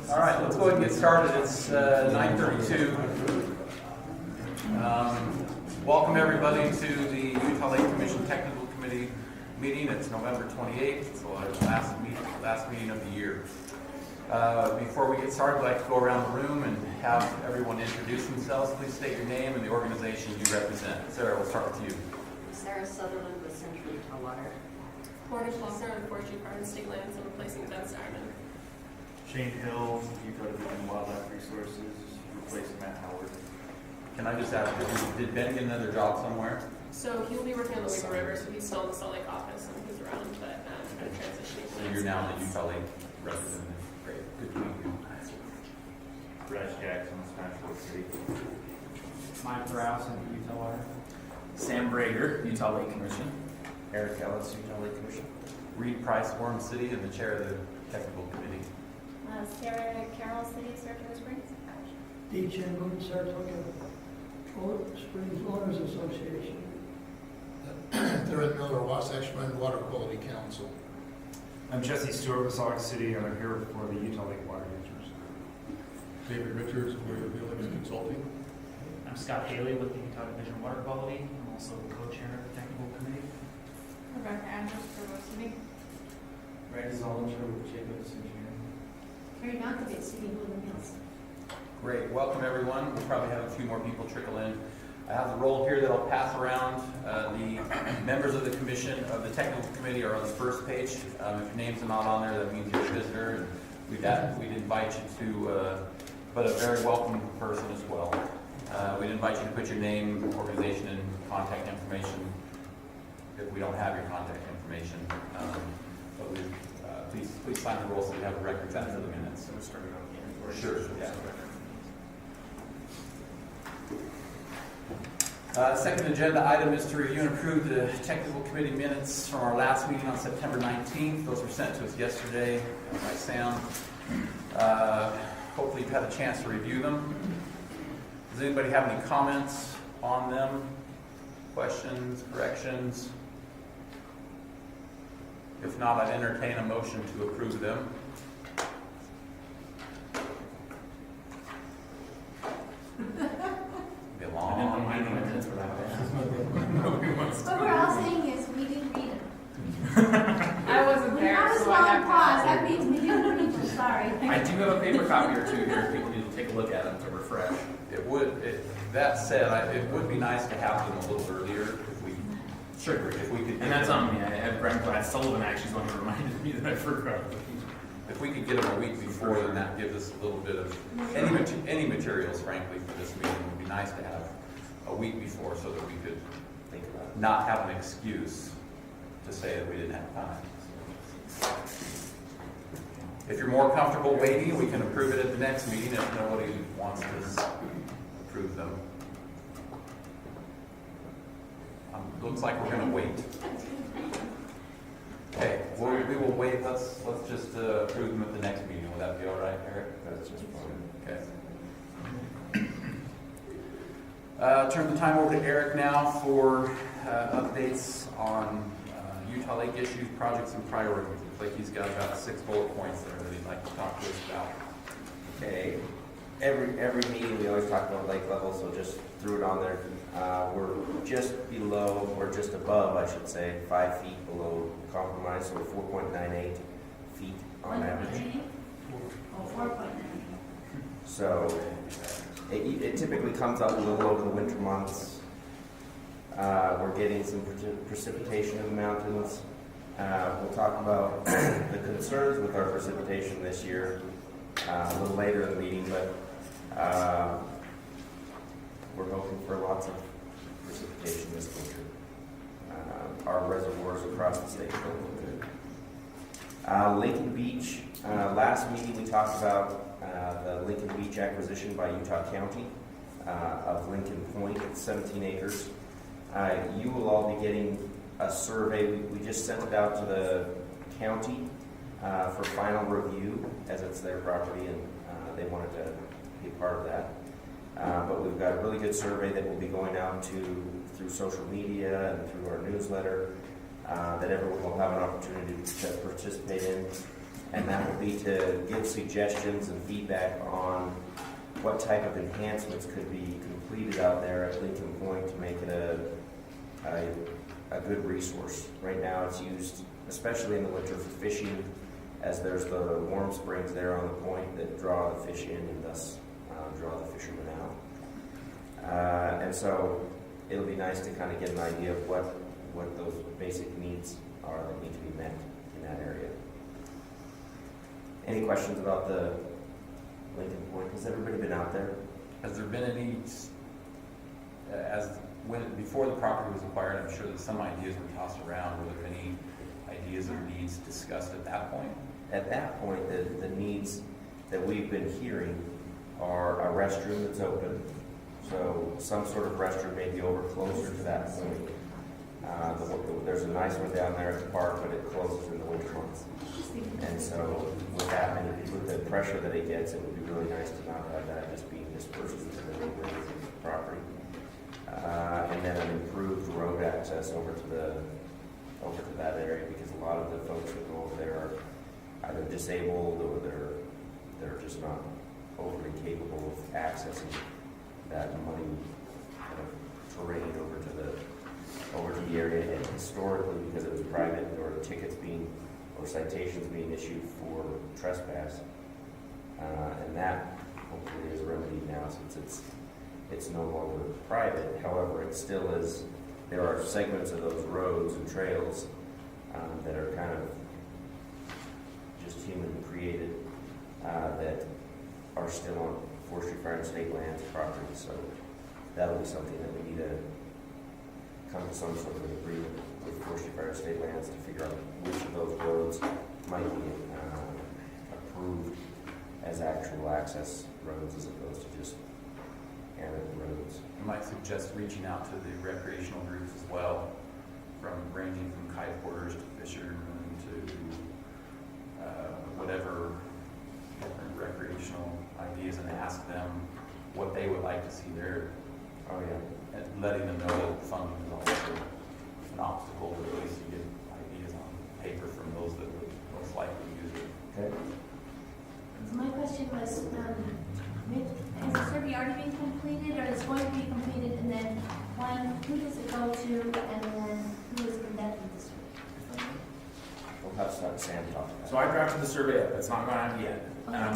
All right, let's go ahead and get started. It's 9:32. Welcome everybody to the Utah Lake Commission Technical Committee meeting. It's November 28th. It's the last meeting of the year. Before we get started, I'd like to go around the room and have everyone introduce themselves. Please state your name and the organization you represent. Sarah, we'll start with you. Sarah Sutherland with Central Utah Water. Morgan Schlossner with Forestry Farm State Lands and replacing Ben Starman. Shane Hill, Utah Division of Wildlife Resources, replacing Matt Howard. Can I just ask, did Ben get another job somewhere? So he will be working on the Weaver River, so he's still in the Salt Lake office and he's around, but kind of transitioning. So you're now the Utah Lake representative. Great, good to meet you. Bryce Jackson, Spanish Fork City. Mike Rouse in Utah Water. Sam Brager, Utah Lake Commission. Eric Ellis, Utah Lake Commission. Reed Price, Warren City, and the chair of the technical committee. Sarah Carroll, City of Saratoga Springs. Dee Chandler, Saratoga Springs Owners Association. Derek Miller, Wasatch Front Water Quality Council. I'm Jesse Stewart with Salt Lake City, and I'm here for the Utah Lake Water Users. David Richards, Warrior Buildings Consulting. I'm Scott Haley with the Utah Division of Water Quality. I'm also the co-chair of the technical committee. Rebecca Andrews for Rose City. Randy Zollinger with Jacobs Engineering. Carrie Malkovich, City of Woodland Hills. Great, welcome everyone. We'll probably have a few more people trickle in. I have the roll here that I'll pass around. The members of the commission, of the technical committee are on the first page. If your name's not on there, that means you're a visitor. And we'd invite you to, but a very welcome person as well. We'd invite you to put your name, organization, and contact information if we don't have your contact information. But please sign the roll so we have the records after the minutes. So we're starting on the Sure, yeah. Second agenda item is to review and approve the technical committee minutes from our last meeting on September 19th. Those were sent to us yesterday by Sam. Hopefully you've had a chance to review them. Does anybody have any comments on them? Questions, corrections? If not, I'd entertain a motion to approve them. Be a long meeting. What we're all saying is we didn't read them. I wasn't When there, that was so I long pause, have that means we didn't read them, sorry. I do have a paper copy or two here if people need to take a look at them to refresh. That said, it would be nice to have them a little earlier if we. Sure. If we could. And that's on me. I had Brent Glass Sullivan actually is the one who reminded me that I forgot. If we could get them a week before, then that gives us a little bit of, any materials, frankly, for this meeting would be nice to have a week before so that we could not have an excuse to say that we didn't have time. If you're more comfortable waiting, we can approve it at the next meeting if nobody wants to approve them. Looks like we're going to wait. Okay, we will wait. Let's just approve them at the next meeting. Will that be all right, Eric? That's just fine. Okay. Turn the time over to Eric now for updates on Utah Lake issues, projects, and priorities. Looks like he's got about 6 bullet points there that he'd like to talk to us about. Okay. Every meeting we always talk about lake level, so just threw it on there. We're just below, or just above, I should say, 5 feet below compromise, so 4.98 feet on average. Oh, 4.9. So it typically comes up a little over the winter months. We're getting some precipitation in the mountains. We'll talk about the concerns with our precipitation this year a little later in the meeting, but we're hoping for lots of precipitation this winter. Our reservoirs across the state look good. Lincoln Beach, last meeting we talked about the Lincoln Beach acquisition by Utah County of Lincoln Point, 17 acres. You will all be getting a survey. We just sent it out to the county for final review, as it's their property and they wanted to be part of that. But we've got a really good survey that will be going out through social media and through our newsletter that everyone will have an opportunity to participate in. And that will be to give suggestions and feedback on what type of enhancements could be completed out there at Lincoln Point to make it a good resource. Right now it's used, especially in the winter, for fishing, as there's the warm springs there on the point that draw the fish in and thus draw the fishermen out. And so it'll be nice to kind of get an idea of what those basic needs are that need to be met in that area. Any questions about the Lincoln Point? Has everybody been out there? Has there been any, before the property was acquired, I'm sure that some ideas were tossed around. Were there any ideas or needs discussed at that point? At that point, the needs that we've been hearing are a restroom that's open. So some sort of restroom may be over closer to that point. There's a nice one down there at the park, but it closes in the winter months. And so with the pressure that it gets, it would be really nice to not have that just being dispersed into the neighborhood property. And then an improved road access over to that area, because a lot of the folks that go over there are either disabled or they're just not overly capable of accessing that muddy kind of terrain over to the area. And historically, because it was private, there were citations being issued for trespass, and that hopefully is remedied now since it's no longer private. However, it still is. There are segments of those roads and trails that are kind of just human created that are still on forestry, fire, and state lands property. So that'll be something that we need to come to some sort of agreement with forestry, fire, and state lands to figure out which of those roads might be approved as actual access roads as opposed to just arid roads. I might suggest reaching out to the recreational groups as well, ranging from kiteboarders to fishermen to whatever different recreational ideas, and ask them what they would like to see there. Oh yeah. And letting them know that funding is also an obstacle, but at least you get ideas on paper from those that would most likely use it. Okay. So my question was, has the survey already been completed, or is going to be completed, and then who does it go to, and then who is conducting the survey? We'll have Sam talk about it. So I drafted the survey up. It's not gone out yet.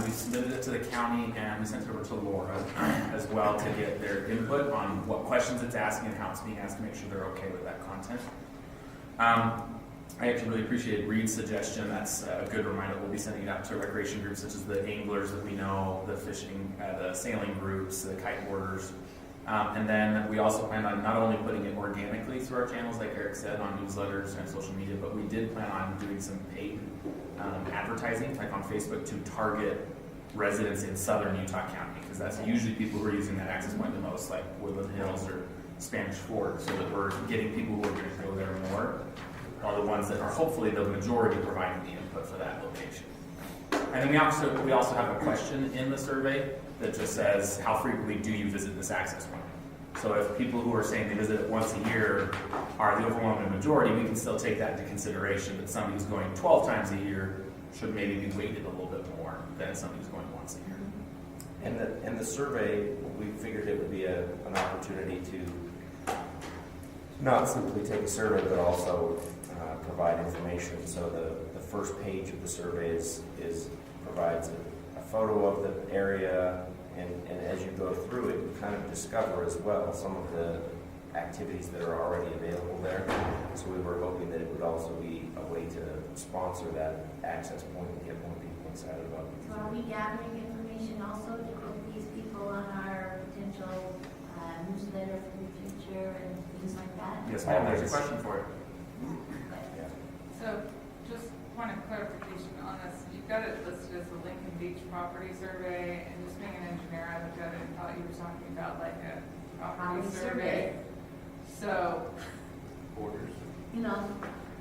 We submitted it to the county, and we sent it over to Laura as well to get their input on what questions it's asking and how it's being asked to make sure they're okay with that content. I actually really appreciate Reed's suggestion. That's a good reminder. We'll be sending it out to recreation groups such as the anglers that we know, the fishing, the sailing groups, the kiteboarders. And then we also plan on not only putting it organically through our channels, like Eric said, on newsletters and social media, but we did plan on doing some paid advertising, like on Facebook, to target residents in southern Utah County, because that's usually people who are using that access point the most, like Woodland Hills or Spanish Fork, so that we're getting people who are going to go there more, are the ones that are hopefully the majority providing the input for that location. And then we also have a question in the survey that just says, how frequently do you visit this access point? So if people who are saying they visit it once a year are the overwhelming majority, we can still take that into consideration, that somebody who's going 12 times a year should maybe be weighted a little bit more than somebody who's going once a year. And the survey, we figured it would be an opportunity to not simply take a survey, but also provide information. So the first page of the survey provides a photo of the area, and as you go through it, you kind of discover as well some of the activities that are already available there. So we were hoping that it would also be a way to sponsor that access point and get more people excited about it. So are we gathering information also to put these people on our potential newsletter for the future and things like that? Yes, ma'am, there's a question for you. Yeah. So, just point of clarification on this, you've got it listed as the Lincoln Beach Property Survey, and just being an engineer, I looked at it and thought you were talking about like a property survey. So, Borders. You know,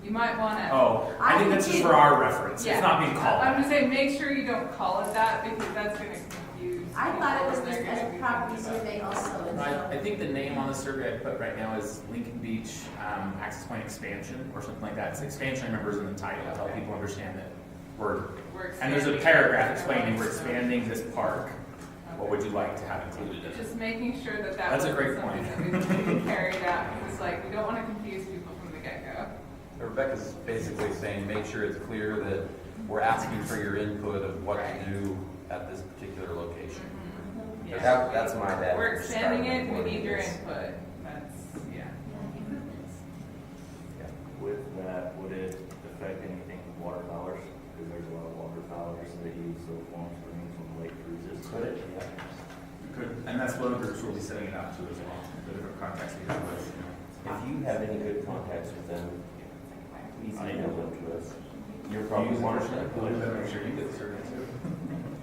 you might want to. Oh, I think that's just for our reference. Yeah. It's not being called. I'm just saying, make sure you don't call it that, because that's going to confuse. I thought it was people, and listed they're as gonna a be property confused about survey it. also. And I so think the name on the survey I put right now is Lincoln Beach Access Point Expansion or something like that. It's expansion, I remember, is in the title to help people understand that And there's a paragraph explaining we're expanding this park. What would you like to have included in it? Just making sure that That's a great wasn't point. something that we carried out, because like, we don't want to confuse people from the get-go. Rebecca's basically saying, make sure it's clear that we're asking for your input of what to do at this particular location. That's my bad. We're for expanding starting it, we with need your this. input. That's, yeah. Yeah, improvements. With that, would it affect anything with waterfowlers? Because there's a lot of waterfowlers that use those long springs when the lake freezes. Could it? Yeah. Good. And that's one of the groups we'll be setting it up to as well, the different contacts we have with. If you have any good contacts with them, please email them to us. You're probably Watershed. We'll make sure you get the survey too.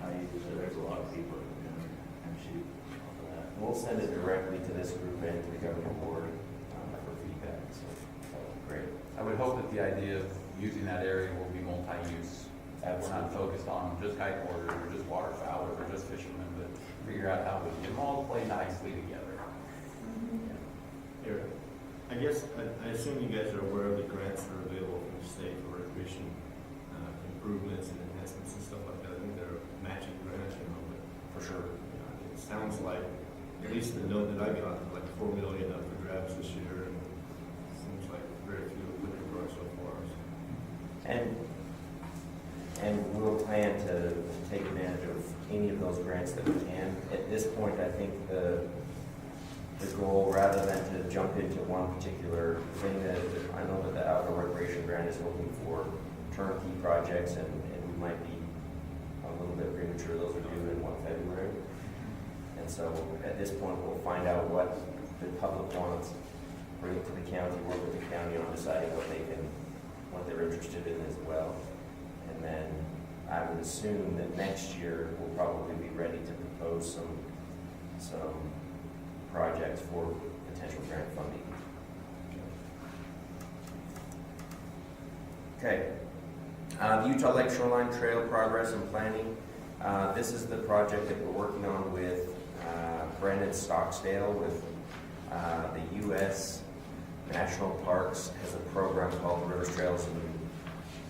I use it, there's a lot of people that can and shoot off of that. We'll send it directly to this group and to the governing board for feedback, so that would be great. I would hope that the idea of using that area will be multi-use. We're not focused on just kite boarders or just waterfowlers or just fishermen, but figure out how we can get them all to play nicely together. Here, I guess, I assume you guys are aware of the grants that are available from the state for recreation improvements and enhancements and stuff like that. I think they're matching grants, but For sure. it sounds like, at least the note that I got, like 4 million up for grabs this year, and it seems like very few looking for it so far. And we'll plan to take advantage of any of those grants that we can. At this point, I think the goal, rather than to jump into one particular thing, that I know that the outdoor recreation grant is looking for turnkey projects, and we might be a little bit premature. Those are due in February. And so at this point, we'll find out what the public wants, bring it to the county, work with the county on deciding what they're interested in as well. And then I would assume that next year we'll probably be ready to propose some projects for potential grant funding. Okay. The Utah Lake Shoreline Trail progress and planning. This is the project that we're working on with Brendan Stocksdale with the U.S. National Parks has a program called the Rivers, Trails, and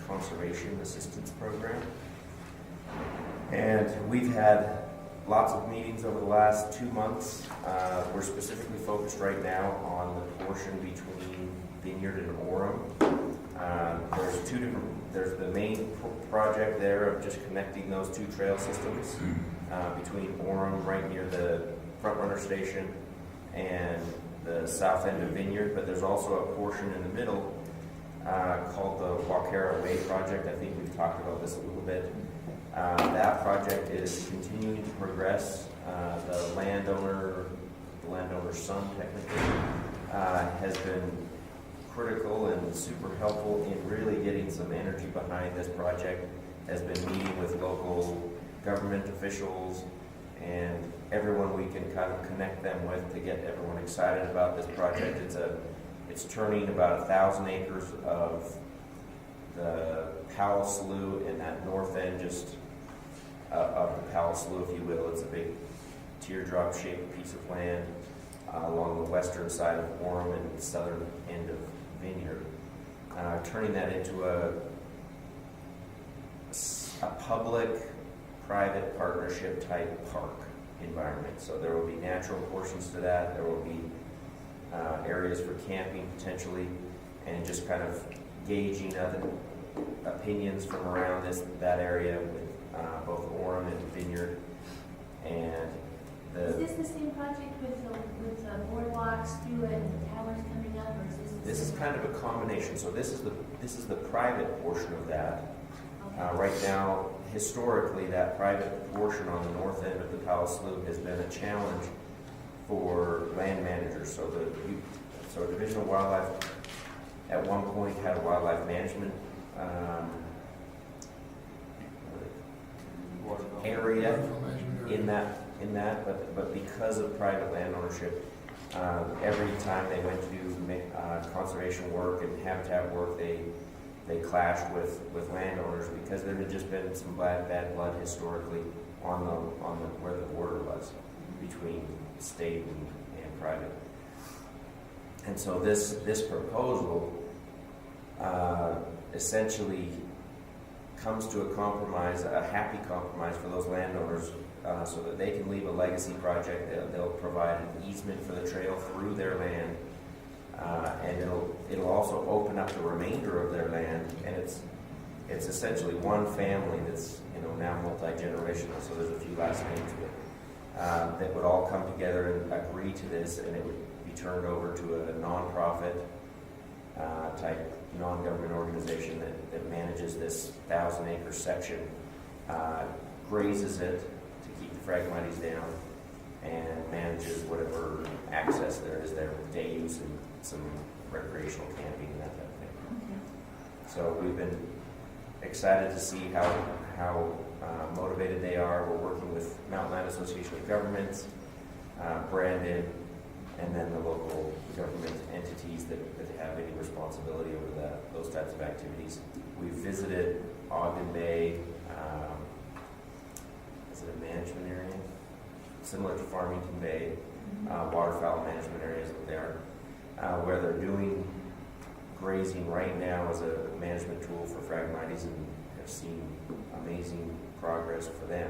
Conservation Assistance Program. And we've had lots of meetings over the last 2 months. We're specifically focused right now on the portion between Vineyard and Orem. There's the main project there of just connecting those two trail systems between Orem, right near the Front Runner Station, and the south end of Vineyard. But there's also a portion in the middle called the Waukera Way project. I think we've talked about this a little bit. That project is continuing to progress. The landowner's son technically, has been critical and super helpful in really getting some energy behind this project, has been meeting with local government officials and everyone we can kind of connect them with to get everyone excited about this project. It's turning about 1,000 acres of the Powell Slough in that north end, just of the Powell Slough, if you will. It's a big teardrop-shaped piece of land along the western side of Orem and the southern end of Vineyard. Turning that into a public-private partnership type park environment. So there will be natural portions to that. There will be areas for camping potentially, and just kind of gauging other opinions from around that area with both Orem and Vineyard. And Is this the same project with the boardwalks through it and the towers coming up, or is this? This is kind of a combination. So this is the private portion of that. Okay. Right now, historically, that private portion on the north end of the Powell Slough has been a challenge for land managers. So Division of Wildlife at one point had a wildlife management area in that, but because of private land ownership, every time they went to do conservation work and habitat work, they clashed with landowners because there had just been some bad blood historically on where the border was between state and private. And so this proposal essentially comes to a compromise, a happy compromise for those landowners, so that they can leave a legacy project. They'll provide an easement for the trail through their land, and it'll also open up the remainder of their land. And it's essentially one family that's, you know, now multi-generational. So there's a few last names that would all come together and agree to this, and it would be turned over to a nonprofit type non-government organization that manages this 1,000-acre section, grazes it to keep the Phragmites down, and manages whatever access there is there with day use and some recreational camping and that type of thing. So we've been excited to see how motivated they are. We're working with Mountain Land Association of Governments, Brandon, and then the local government entities that have any responsibility over those types of activities. We've visited Ogden Bay. Is it a management area? Similar to Farmington Bay, waterfowl management areas up there, where they're doing grazing right now as a management tool for Phragmites, and have seen amazing progress for them,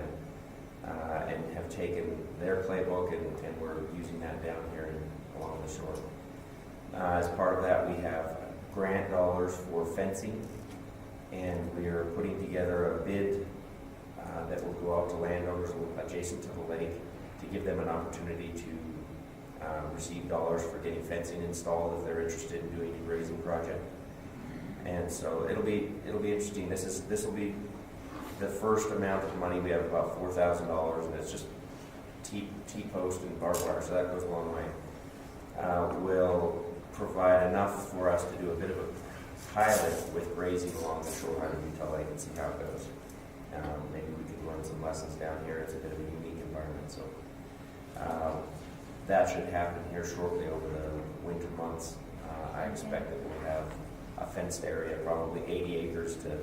and have taken their playbook and we're using that down here along the shore. As part of that, we have grant dollars for fencing, and we are putting together a bid that will go out to landowners adjacent to the lake to give them an opportunity to receive dollars for getting fencing installed if they're interested in doing a grazing project. And so it'll be interesting. This will be the first amount of money. We have about $4,000, and it's just T-post and barbed wire, so that goes a long way. Will provide enough for us to do a bit of a pilot with grazing along the shoreline of Utah Lake and see how it goes. Maybe we could learn some lessons down here. It's a bit of a unique environment, so that should happen here shortly over the winter months. I expect that we'll have a fenced area, probably 80 acres to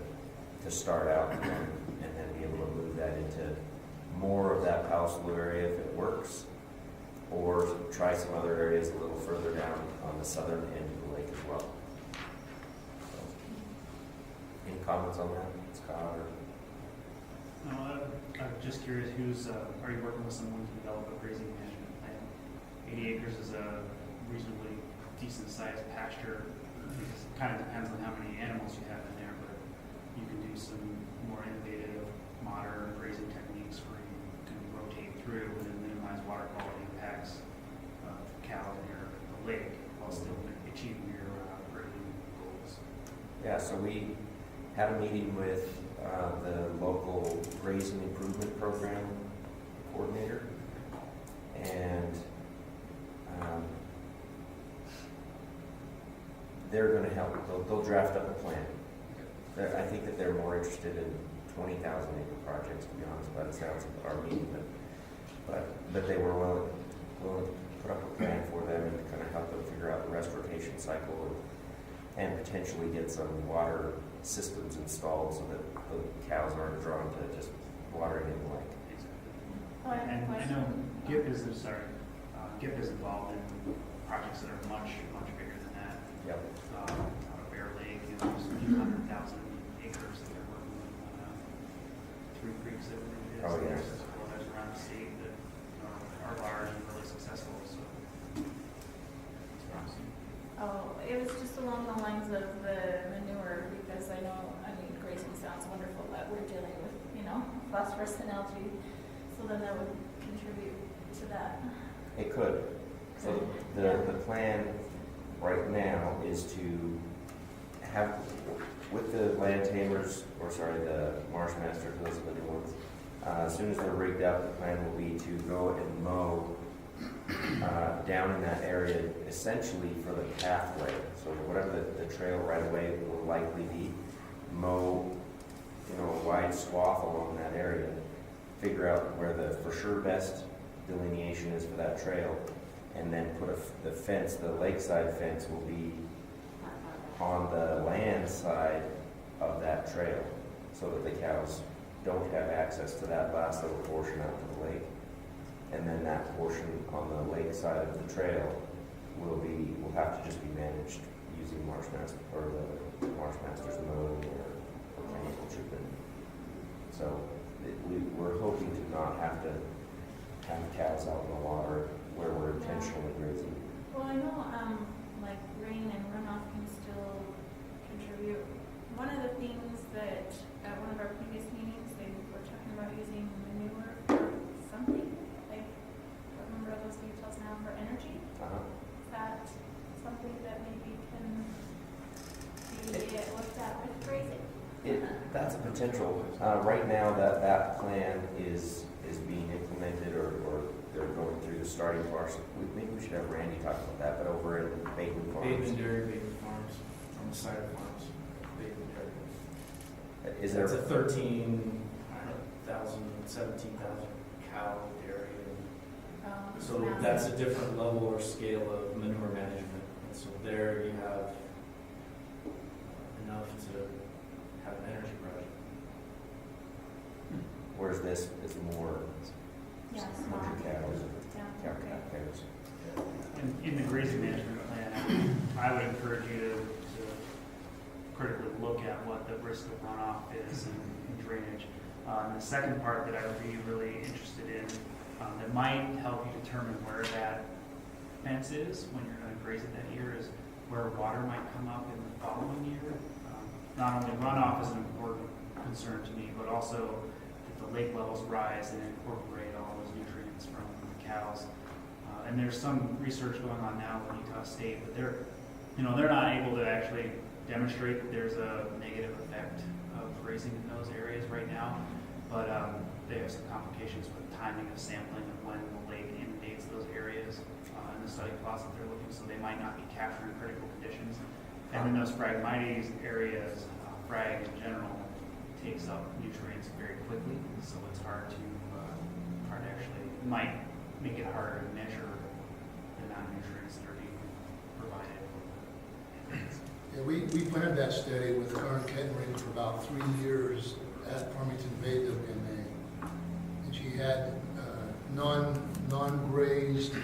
start out, and then be able to move that into more of that Palislu area if it works, or try some other areas a little further down on the southern end of the lake as well. So, any comments on that, Scott? Or? No, I'm just curious, are you working with someone to develop a grazing management plan? 80 acres is a reasonably decent sized pasture. It kind of depends on how many animals you have in there, but you can do some more innovative, modern grazing techniques where you can rotate through and minimize water quality impacts of cows near the lake while still achieving your grazing goals. Yeah, so we had a meeting with the local grazing improvement program coordinator, and they're going to help. They'll draft up a plan. I think that they're more interested in 20,000 acre projects, to be honest, by the sounds of our meeting, but they were willing to put up a plan for them and kind of help them figure out the rest rotation cycle and potentially get some water systems installed so that the cows aren't drawn to just watering in the lake. And I know GIP is involved in projects that are much bigger than that. Yep. Out of Bear Lake, there's a few 100,000 acres that they're working on. Three creeks that we're Oh, yes. as well as around the state that are large and really successful. So it's promising. Oh, it was just along the lines of the manure, because I know, grazing sounds wonderful, but we're dealing with, phosphorus and algae, so then that would contribute to that. It could. So the plan right now is to have, with the land tamers, the marsh masters, those are the new ones, as soon as they're rigged up, the plan will be to go and mow down in that area, essentially for the pathway. So whatever the trail right away will likely be, mow, a wide swath along that area, figure out where the for sure best delineation is for that trail, and then put the fence, the lakeside fence will be on the land side of that trail, so that the cows don't have access to that last little portion out to the lake. And then that portion on the lake side of the trail will have to just be managed using the marsh masters mowing or chemical treatment. So we're hoping to not have to have cows out in the water where we're intentionally grazing. Well, I know, like rain and runoff can still contribute. One of the things that at one of our previous meetings, they were talking about using manure for something, like, remember those details now, for energy? Is that something that maybe can be looked at with grazing? That's a potential. Right now, that plan is being implemented, or they're going through the starting parts. Maybe we should have Randy talk about that, but over in Bateman Farms. Bateman Dairy, Bateman Farms, on the side of farms, Bateman Dairy. Is there? It's a 13,000, 17,000 cow dairy. So that's a different level or scale of manure management. And so there you have enough to have an energy project. Whereas this is more Yeah, larger cows, Yeah, okay. cows. In the grazing management plan, I would encourage you to critically look at what the risk of runoff is in drainage. And the second part that I would be really interested in, that might help you determine where that fence is when you're going to graze it that year, is where water might come up in the following year. Not only runoff is an important concern to me, but also that the lake levels rise and incorporate all those nutrients from the cows. And there's some research going on now with Utah State, but they're not able to actually demonstrate that there's a negative effect of grazing in those areas right now. But they have some complications with timing of sampling and when the lake inundates those areas in the study plots that they're looking, so they might not be capturing critical conditions. And in those Phragmites areas, frag in general takes up nutrients very quickly, so it's hard to actually, might make it harder to measure the amount of nutrients that are being provided. Yeah, we planned that study with Karen Kettering for about 3 years at Farmington Bay WMA. And she had non-grazed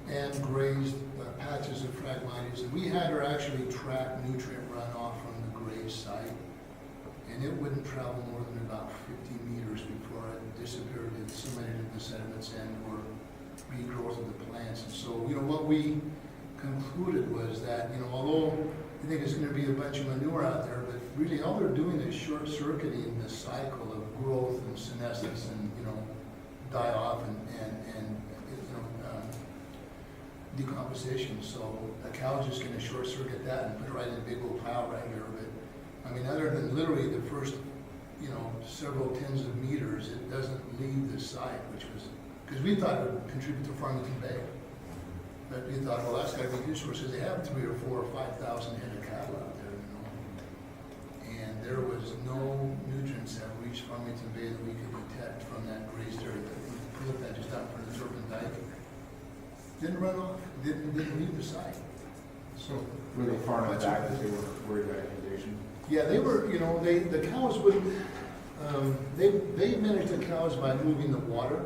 and grazed patches of Phragmites. And we had her actually track nutrient runoff from the grazed site. And it wouldn't travel more than about 50 meters before it disappeared, it disseminated into the sediments and or regrowth of the plants. And so, what we concluded was that, although I think it's going to be a bunch of manure out there, but really all they're doing is short-circuiting the cycle of growth and senescence and, die off and decomposition. So a cow's just going to short-circuit that and put it right in a big old pile right here. But, other than literally the first, several tens of meters, it doesn't leave the site, which was, because we thought it would contribute to Farmington Bay. But we thought, well, that's got to be useful, because they have 3,000 or 4,000 or 5,000 head of cattle out there, And there was no nutrients that reached Farmington Bay that we could detect from that grazed area. We looked at just out for the Turpin Dike. Didn't run off, didn't leave the site. So Were they far enough back that they were worried about inundation? yeah, they were, the cows would, they managed the cows by moving the water.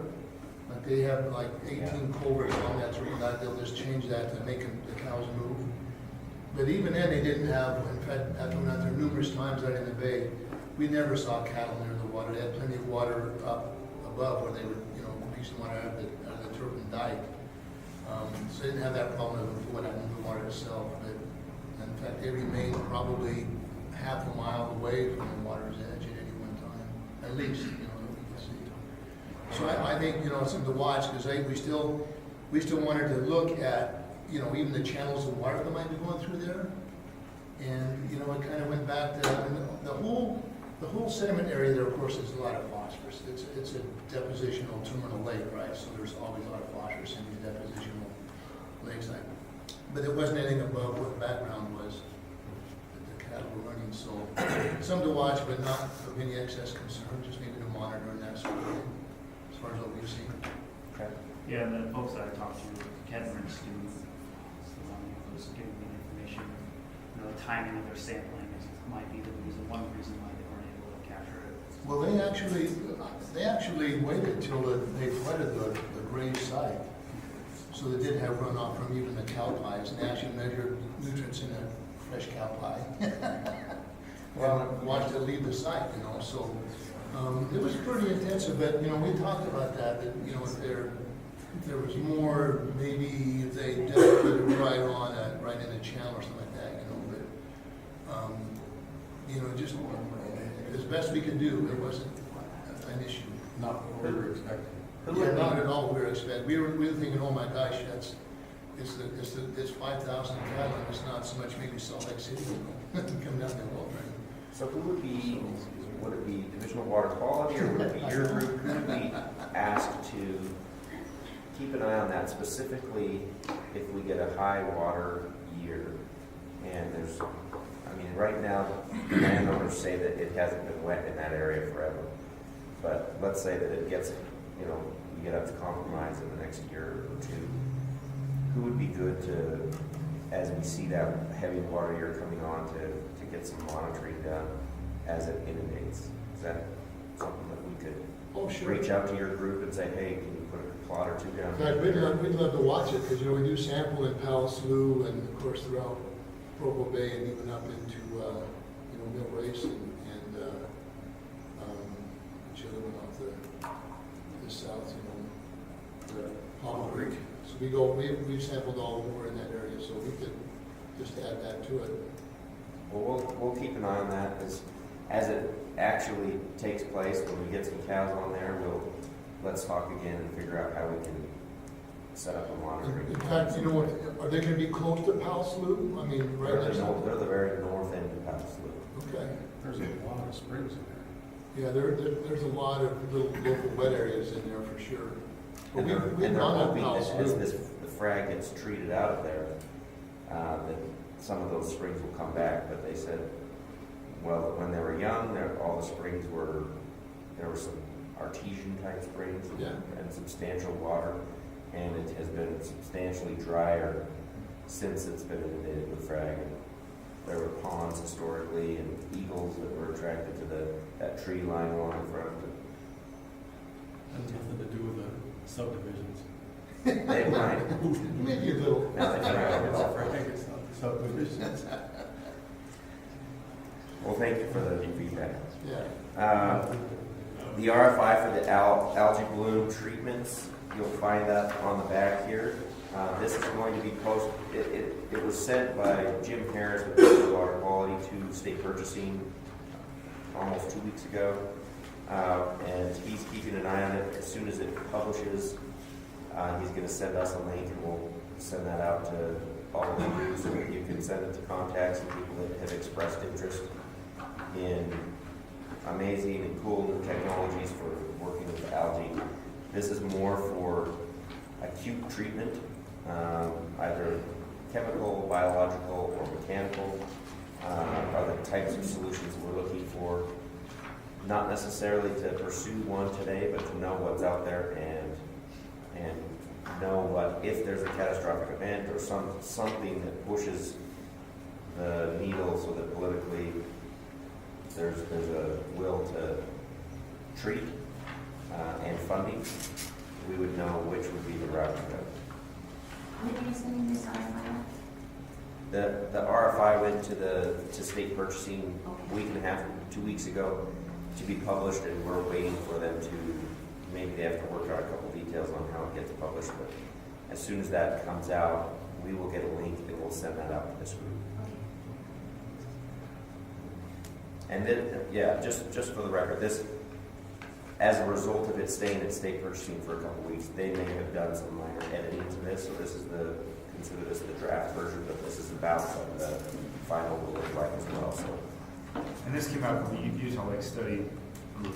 Like they have like 18 culverts on that Turpin Dike, they'll just change that to make the cows move. But even then, they didn't have, in fact, after we went out there numerous times out in the bay, we never saw cattle near the water. They had plenty of water up above where they would, reach the water out of the Turpin Dike. So they didn't have that problem of what happened to the water itself. But in fact, they remained probably half a mile away from the water's edge at any one time, at least, that we could see. So I think, it's something to watch, because we still wanted to look at, even the channels of water that might be going through there. And, it kind of went back to, the whole sediment area there, of course, is a lot of phosphorus. It's a depositional terminal lake, right? So there's always a lot of phosphorus in these depositional lakes. But there wasn't anything above what the background was that the cattle were running. So something to watch, but not of any excess concern, just maybe to monitor and that sort of thing, as far as what we've seen. Okay. Yeah, and the folks that I talked to, Kettering students, was giving me information, the timing of their sampling might be one reason why they weren't able to capture it. Well, they actually waited till they flooded the grazed site. So they did have runoff from even the cow pies, and they actually measured nutrients in a fresh cow pie. Well, watched it leave the site, So It was pretty intensive, but, you know, we talked about that, you know, if there was more, maybe if they just put it right in a channel or something like that, you know, but, you know, just as best we could do, it wasn't an issue. Not what we were expecting. Yeah, not at all what we were expecting. We were thinking, oh my gosh, it's 5,000 gallon, it's not so much maybe Salt Lake City, you know, come down the road, right? So who would it be Division of Water Quality, or would it be your group? Who would be asked to keep an eye on that, specifically if we get a high water year? And there's, I mean, right now, the landowners say that it hasn't been wet in that area forever. But let's say that it gets, you know, we get up to compromise in the next year or two. Who would be good to, as we see that heavy water year coming on, to get some monitoring done as it inundates? Is that something that we could reach out to your group and say, hey, can you put a plot or two down In here? fact, we'd love to watch it, because, you know, we do sample in Powell Slough and, of course, throughout Provo Bay and even up into, you know, Mill Race and which other one off the south, you know, the Palm Creek. So we've sampled all over in that area, so we could just add that to it. Well, we'll keep an eye on that as it actually takes place. When we get some cows on there, let's talk again and figure out how we can set up a monitoring. In fact, you know what, are they gonna be close to Powell Slough? I mean, right next to They're the very north end of Powell Slough. Okay. There's a lot of springs in there. Yeah, there's a lot of little local wet areas in there for sure. But And they're we've gone up hoping Powell that as Slough. the frag gets treated out of there, that some of those springs will come back. But they said, well, when they were young, all the springs there were some artesian type springs and substantial water, and it has been substantially drier since it's been inundated with frag. And there were ponds historically and eagles that were attracted to that tree line along the front. Has nothing to do with the subdivisions. They might. Maybe a little. Now they try to It's develop. a frag, it's not the subdivisions. Well, thank you for the feedback. Yeah. The RFI for the algae bloom treatments, you'll find that on the back here. This is going to be posted, it was sent by Jim Harris with Utah Water Quality to state purchasing almost 2 weeks ago. And he's keeping an eye on it. As soon as it publishes, he's going to send us a link, and we'll send that out to all of you so that you can send it to contacts and people that have expressed interest in amazing and cool new technologies for working with algae. This is more for acute treatment, either chemical, biological, or mechanical, are the types of solutions we're looking for. Not necessarily to pursue one today, but to know what's out there and know what, if there's a catastrophic event or something that pushes the needle so that politically there's a will to treat and funding, we would know which would be the route to go. When are you sending this RFI? The RFI went to state purchasing a week and a half, 2 weeks ago, to be published, and we're waiting for them to, maybe they have to work out a couple details on how it gets published, but as soon as that comes out, we will get a link and we'll send that out to this group. And then, yeah, just for the record, this, as a result of it staying at state purchasing for a couple weeks, they may have done some minor editing to this, so this is consider this the draft version, but this is about what the final will look like as well, so. And this came out from the Utah Lake study group,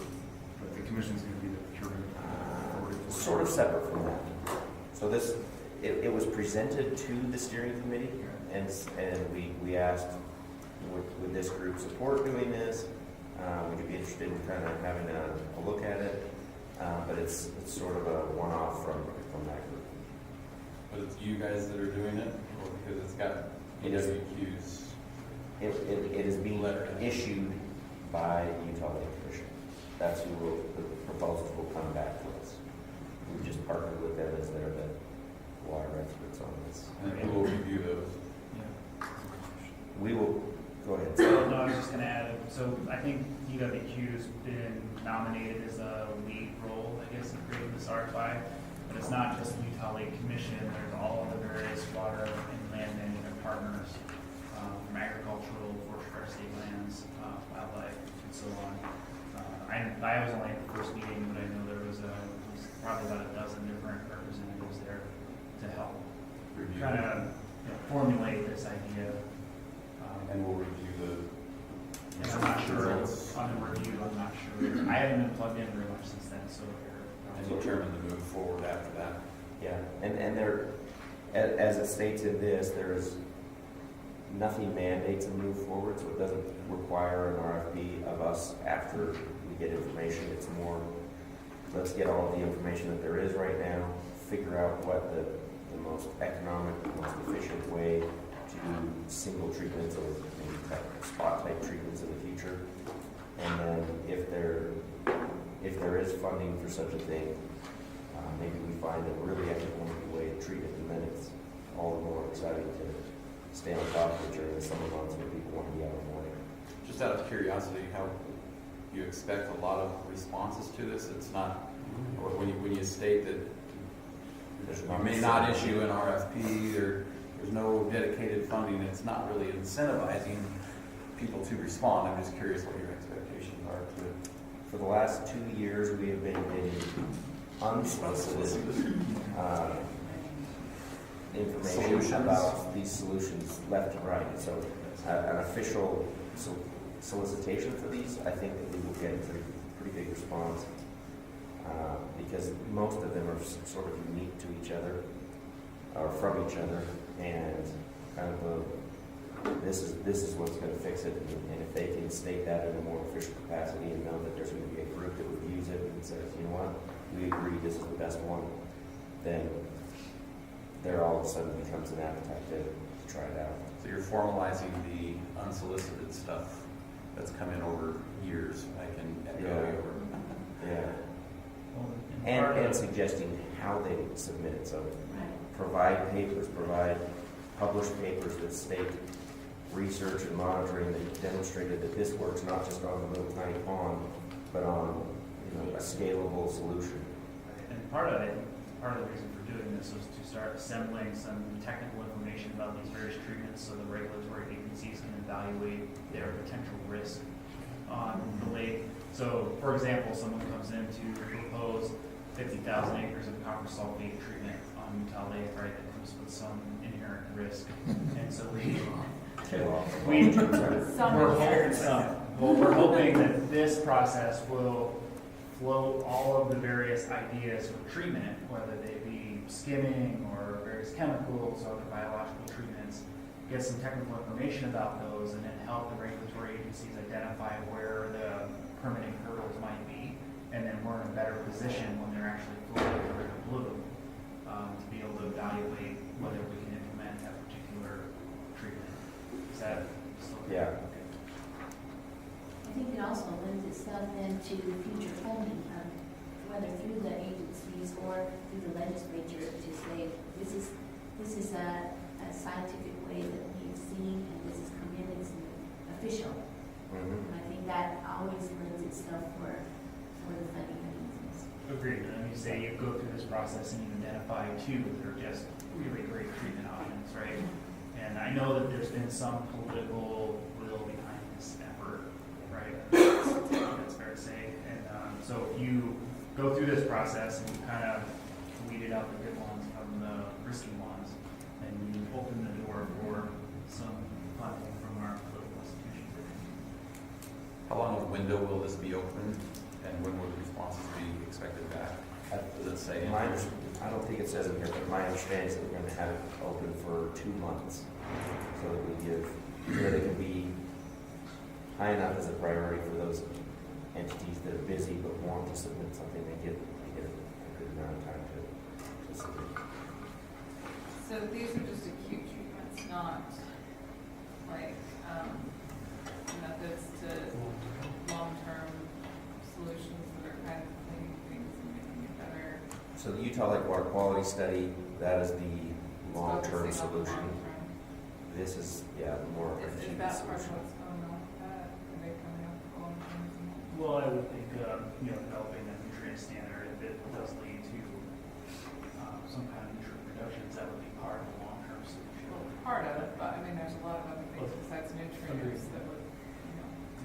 but the commission's going to be the procurement authority. Sort of separate from that. So this, it was presented to the steering committee, and we asked, would this group support doing this? Would you be interested in kind of having a look at it? But it's sort of a one-off from that group. But it's you guys that are doing it, or because it's got EWQs? It is being issued by Utah Lake Commission. That's who the proposals will come back to us. We've just partnered with them as they're the water experts on this. And who will review those? We will, go ahead. No, I was just going to add, so So I think DWQ's been nominated as a lead role, I guess, in creating this RFI. But it's not just the Utah Lake Commission, there's all of the various water and land management partners, from agricultural, forestry, state lands, wildlife, and so on. I was only at the first meeting, but I know there was probably about a dozen different representatives there to help kind of formulate this idea. And we'll review And I'm not sure on the review, I'm not sure. I haven't been plugged in very much since then, so. and determine the move forward after that. Yeah, and there, as it states in this, there is nothing mandates a move forward, so it doesn't require an RFP of us after we get information. It's more, let's get all of the information that there is right now, figure out what the most economic, most efficient way to do single treatments or maybe spot type treatments in the future. And then if there is funding for such a thing, maybe we find a really economical way to treat it, and then it's all the more exciting to stay on top of it during the summer months when people want to be out in the morning. Just out of curiosity, how you expect a lot of responses to this? It's not, or when you state that you may not issue an RFP, there's no dedicated funding, it's not really incentivizing people to respond. I'm just curious what your expectations are to it. For the last 2 years, we have been getting unsolicited information Solutions. about these solutions left and right. So an official solicitation for these, I think that we will get a pretty big response because most of them are sort of unique to each other or from each other, and kind of this is what's going to fix it. And if they can state that in a more official capacity and know that there's going to be a group that would use it and says, you know what, we agree this is the best one, then there all of a sudden becomes an appetite to try it out. So you're formalizing the unsolicited stuff that's come in over years. I can echo over. Yeah. And suggesting how they submit it. So provide papers, provide published papers that state research and monitoring that demonstrated that this works not just on the little tiny pond, but on a scalable solution. And part of the reason for doing this was to start assembling some technical information about these various treatments so the regulatory agencies can evaluate their potential risk on the lake. So, for example, someone comes in to propose 50,000 acres of copper sulfate treatment on Utah Lake, right, that comes with some inherent risk. And so we're hoping that this process will float all of the various ideas for treatment, whether they be skimming or various chemicals or other biological treatments, get some technical information about those, and then help the regulatory agencies identify where the permitting hurdles might be, and then we're in a better position when they're actually floating the river blue to be able to evaluate whether we can implement that particular treatment. Is that still good? Yeah. Okay. I think it also lends itself into future funding, whether through the agencies or through the legislature, to say this is a scientific way that we've seen, and this is committed and official. Mm-hmm. And I think that always lends itself for the funding mechanisms. Agreed. And you say you go through this process and you identify two that are just really great treatment options, right? And I know that there's been some political will behind this effort, right? That's fair to say. And so if you go through this process and you kind of weeded out the good ones from the risky ones, then you open the door for some funding from our political institutions. How long of a window will this be open, and when will the responses be expected back? Does it say? I don't think it says in here, but my understanding is that we're going to have it open for 2 months, so that it can be high enough as a priority for those entities that are busy but want to submit something. They get a good amount of time to submit. So these are just acute treatments, not like methods to long-term solutions that are kind of cleaning things and making it better. So the Utah Lake Water Quality Study, that is the long-term Focusing on the solution. long-term. This is, more of an Is acute that part of solution. what's going on with that? Are they coming up Well, I would think, developing a nutrient standard, if it does lead to some kind of nutrient reductions, that would be part of the long-term solution. Well, part of it, but I mean, there's a lot of other things besides nutrients that would,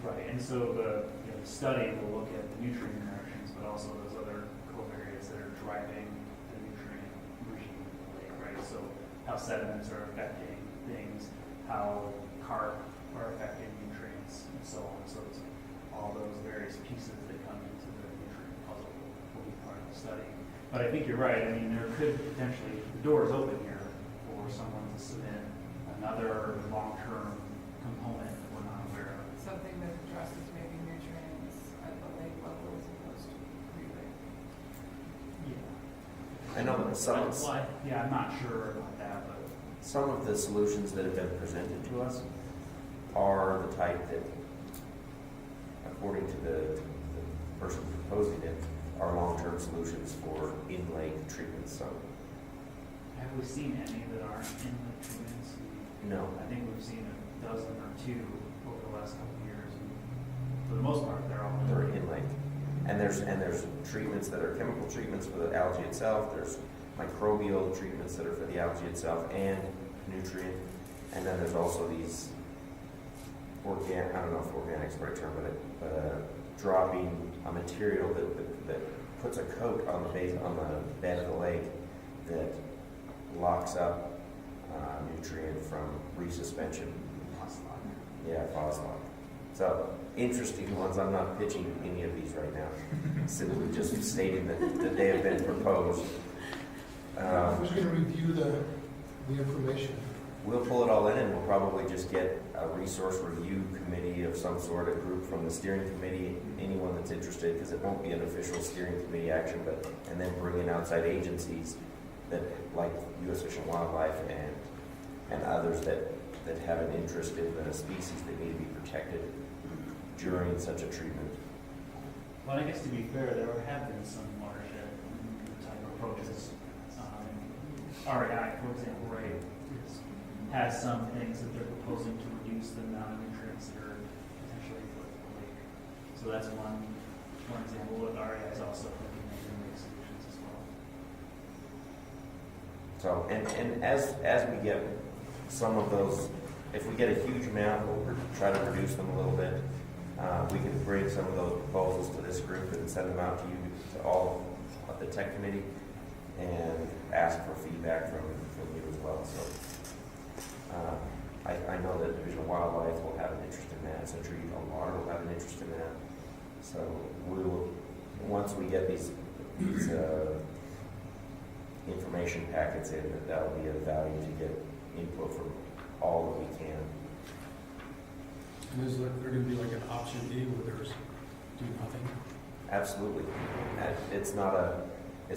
Right, and so the study will look at the nutrient interactions, but also those other covariates that are driving the nutrient regime of the lake, right? So how sediments are affecting things, how carp are affecting nutrients, and so on. So it's all those various pieces that come into the nutrient puzzle will be part of the study. But I think you're right. I mean, there could potentially, the door is open here for someone to submit another long-term component that we're not aware of. something that addresses maybe nutrients at the lake level as opposed to pre-lake. Yeah. I know that some, Yeah, I'm not sure about that, but some of the solutions that have been presented to us are the type that, according to the person proposing it, are long-term solutions for in-lake treatments. So, have we seen any that aren't inlet treatments? no. I think we've seen a dozen or two over the last couple of years. And for the most part, they're all They're in-lake. And there's treatments that are chemical treatments for the algae itself. There's microbial treatments that are for the algae itself and nutrient. And then there's also these I don't know if organic's the right term, but dropping a material that puts a coat on the bed of the lake that locks up nutrient from resuspension. Yeah, phosphate. So, interesting ones. I'm not pitching any of these right now. Simply just stating that they have been proposed. Who's going to review the information? We'll pull it all in, and we'll probably just get a resource review committee of some sort, a group from the steering committee, anyone that's interested, because it won't be an official steering committee action, and then bring in outside agencies that, like U.S. Fish and Wildlife and others that have an interest in the species that need to be protected during such a treatment. Well, I guess to be fair, there have been some watershed type approaches. REI, for example, right, has some things that they're proposing to reduce the amount of nutrients that are potentially put in the lake. So that's one example. With REI is also looking at in-lake solutions as well. So, and as we get some of those, if we get a huge amount, we'll try to reduce them a little bit. We can bring some of those proposals to this group and send them out to you, to all of the tech committee, and ask for feedback from you as well. So, I know that Division of Wildlife will have an interest in that. Central Utah Water will have an interest in that. So we will, once we get these information packets in, that'll be of value to get input from all that we can. And is there going to be like an option E where there's do nothing? Absolutely. And it's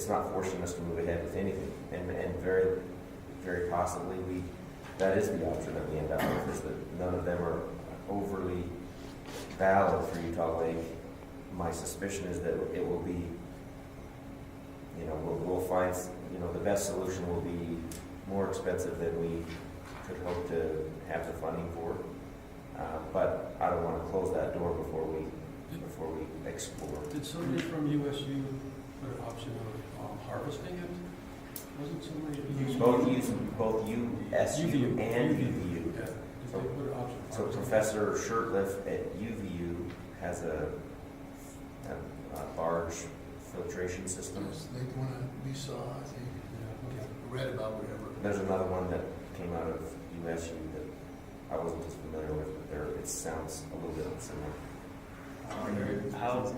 not forcing us to move ahead with anything, and very, very possibly that is the option that we end up with, is that none of them are overly valid for Utah Lake. My suspicion is that it will be, we'll find, the best solution will be more expensive than we could hope to have the funding for. But I don't want to close that door before we explore. Did somebody from USU put an option of harvesting it? Wasn't somebody? Both USU and UVU. Yeah. So, Did they put an option? so Professor Shurtleff at UVU has a barge filtration system. Yes, they want to, we saw, I think, Yeah, okay. read about whatever. There's another one that came out of USU that I wasn't as familiar with, but it sounds a little bit similar. How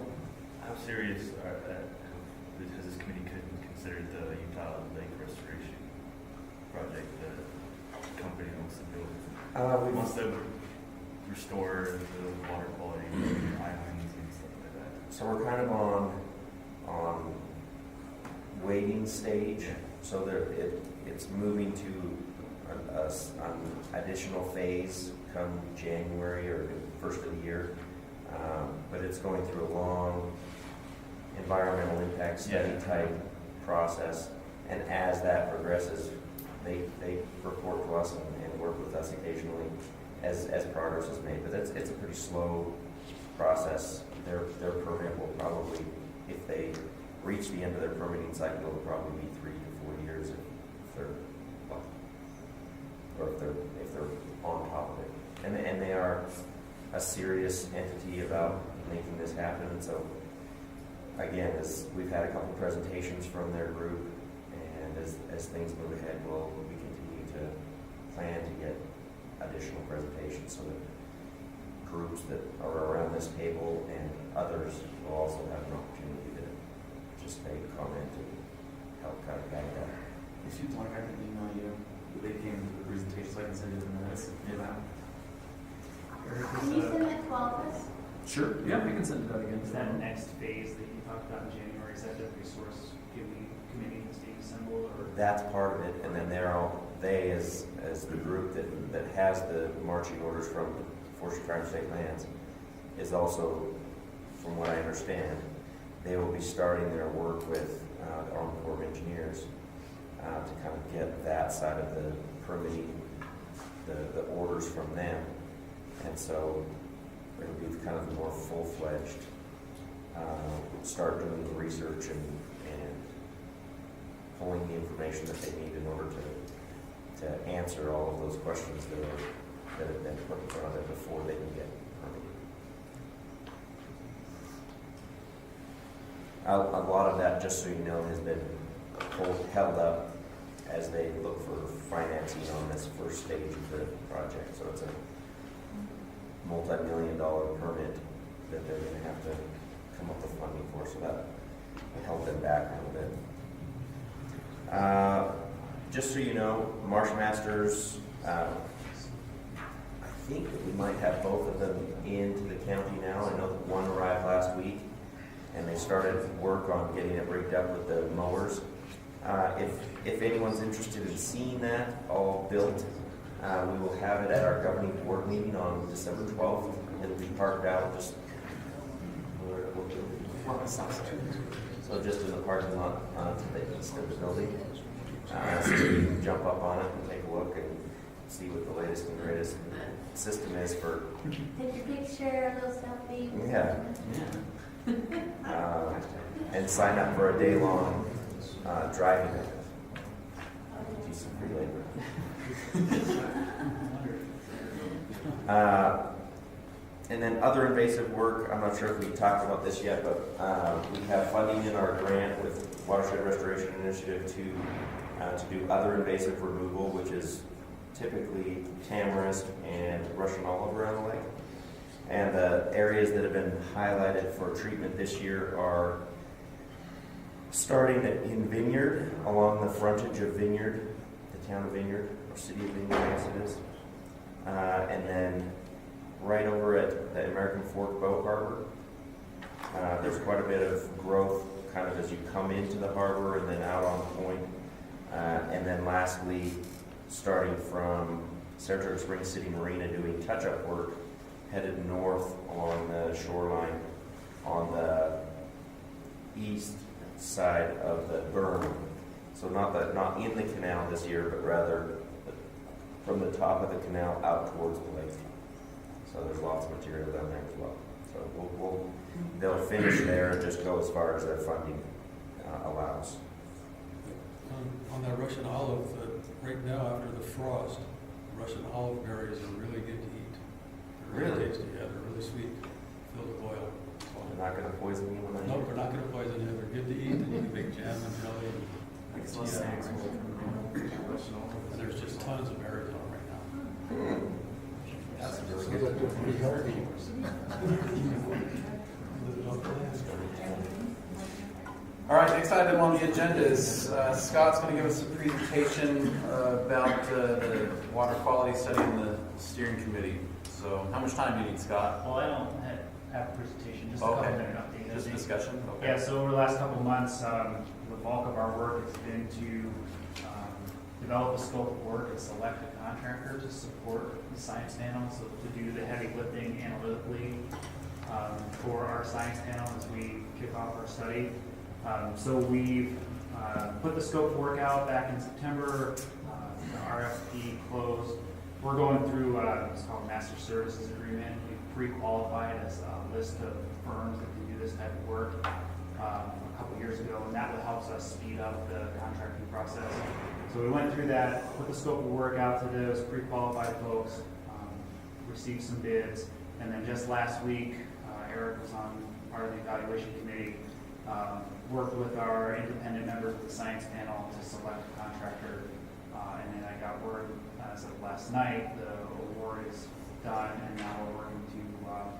serious has this committee considered the Utah Lake Restoration project? The company owns the building. Wants to restore the water quality of islands and stuff like that. So we're kind of on waiting stage. So it's moving to an additional phase come January or the first of the year. But it's going through a long environmental impact study type process. And as that progresses, they report to us and work with us occasionally as progress is made. But it's a pretty slow process, their permit will probably, if they reach the end of their permitting cycle, it'll probably be 3 to 4 years if they're, well, or if they're on top of it. And they are a serious entity about making this happen. So again, as we've had a couple presentations from their group, and as things move ahead, we continue to plan to get additional presentations so that groups that are around this table and others will also have an opportunity to participate, comment, and help kind of guide that. If you'd like, I can email you the big came to the presentation, so I can send you the minutes. Can you send that to all of us? Sure. Yeah, we can send it out again. Is that next phase that you talked about in January, is that the resource committee that's being assembled, or? That's part of it, and then they as the group that has the marching orders from Forestry Tribe State Lands is also, from what I understand, they will be starting their work with the Army Corps of Engineers to kind of get that side of the permitting, the orders from them. And so it'll be kind of the more full-fledged, start doing the research and pulling the information that they need in order to answer all of those questions that have been put in front of them before they can get permitted. A lot of that, just so you know, has been held up as they look for financing on this first stage of the project. So it's a multi-million-dollar permit that they're going to have to come up with funding for, so that held them back a little bit. Just so you know, Marsh Masters, I think that we might have both of them into the county now. I know that one arrived last week, and they started work on getting it rigged up with the mowers. If anyone's interested in seeing that all built, we will have it at our governing board meeting on December 12th. It'll be parked out just so just in the parking lot to the east of the building. So you can jump up on it and take a look and see what the latest and greatest system is for. Take a picture, a little selfie. Yeah. And sign up for a day-long driving event. Do some free labor. And then other invasive work, I'm not sure if we talked about this yet, but we have funding in our grant with Watershed Restoration Initiative to do other invasive removal, which is typically tamarisk and Russian olive around the lake. And the areas that have been highlighted for treatment this year are starting in Vineyard, along the frontage of Vineyard, the town of Vineyard, or city of Vineyard, I guess it is. And then right over at the American Fork Boat Harbor. There's quite a bit of growth kind of as you come into the harbor and then out on point. And then lastly, starting from Saratoga Springs City Marina, doing touch-up work headed north along the shoreline on the east side of the berm. So not in the canal this year, but rather from the top of the canal out towards the lake. So there's lots of material down there as well. So they'll finish there and just go as far as their funding allows. On that Russian olive, right now after the frost, Russian olive berries are really good to eat. They're really tasty, yeah, they're really sweet, filled with oil. They're not going to poison you when Nope, they're not going to poison you. They're good to eat, and you can make jam and jelly. And there's just tons of berries on right now. That's really So good. that they're pretty healthy. All right, next item on the agenda is Scott's going to give us a presentation about the water quality study in the steering committee. So how much time do you need, Scott? Well, I don't have a presentation, just a couple minute update. Just discussion? Okay. Yeah, so over the last couple of months, the bulk of our work has been to develop a scope of work and select a contractor to support the science panel, so to do the heavy lifting analytically for our science panel as we kick off our study. So we've put the scope of work out back in September. The RFP closed we're going through what's called a master services agreement. We've pre-qualified as a list of firms that can do this type of work a couple years ago, and that helps us speed up the contracting process. So we went through that, put the scope of work out to those pre-qualified folks, received some bids, and then just last week, Eric was on part of the evaluation committee, worked with our independent members of the science panel to select a contractor, and then I got word as of last night, the award is done, and now we're working to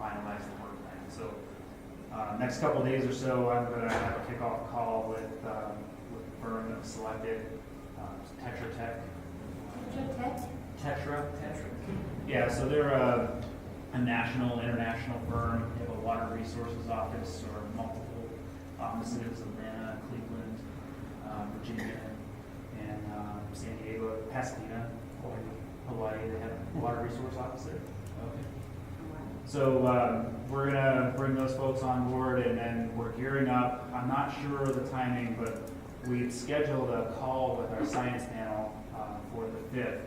finalize the work plan. So next couple of days or so, I'm going to have a kickoff call with the firm that was selected, Tetra Tech. Tetra Tech? Yeah, so they're a national, international firm. They have a water resources office or multiple offices, Atlanta, Cleveland, Virginia, and San Diego, Pasadena, Hawaii. They have a water resource office there. Okay. So we're going to bring those folks on board, and then we're gearing up. I'm not sure of the timing, but we've scheduled a call with our science panel for the 5th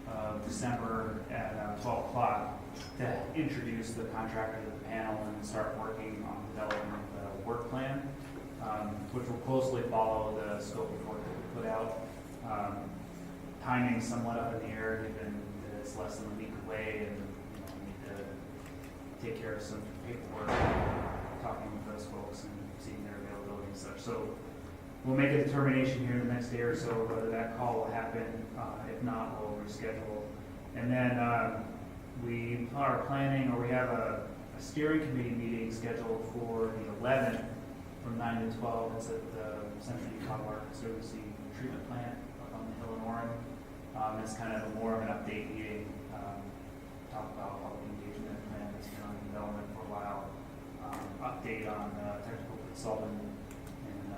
of December at 12 o'clock to introduce the contractor to the panel and start working on developing the work plan, which will closely follow the scope of work that we put out. Timing somewhat up in the air, given that it's less than a week away, and we need to take care of some paperwork, talking with those folks and seeing their availability and such. So we'll make a determination here in the next day or so whether that call will happen. If not, we'll reschedule. And then we are planning, or we have a steering committee meeting scheduled for the 11th from 9 to 12. It's at the Central Utah Water Conservancy Treatment Plant up on the hill in Orem. It's kind of more of an update meeting, talk about public engagement plan that's been on development for a while, update on technical consultant, and a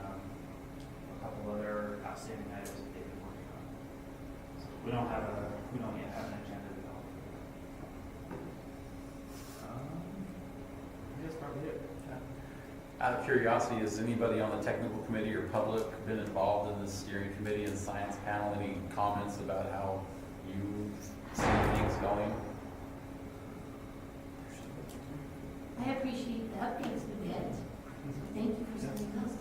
couple other outstanding items that they've been working on. So we don't yet have an agenda developed. That's probably it. Out of curiosity, has anybody on the technical committee or public been involved in the steering committee and science panel? Any comments about how you see things going? I appreciate the updates we get, so thank you for sending those.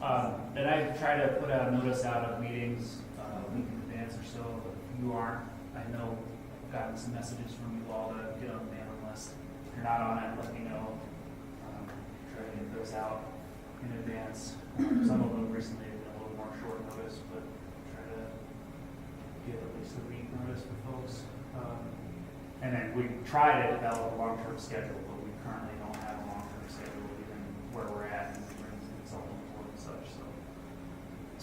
And I try to put a notice out of meetings a week in advance or so. If you aren't, I know I've gotten some messages from you all to get on the mailing list. If you're not on it, let me know. Try to get those out in advance. Some of them recently have been a little more short notice, but try to give at least a week notice for folks. And then we try to develop a long-term schedule, but we currently don't have a long-term schedule even where we're at and bring consultant board and such.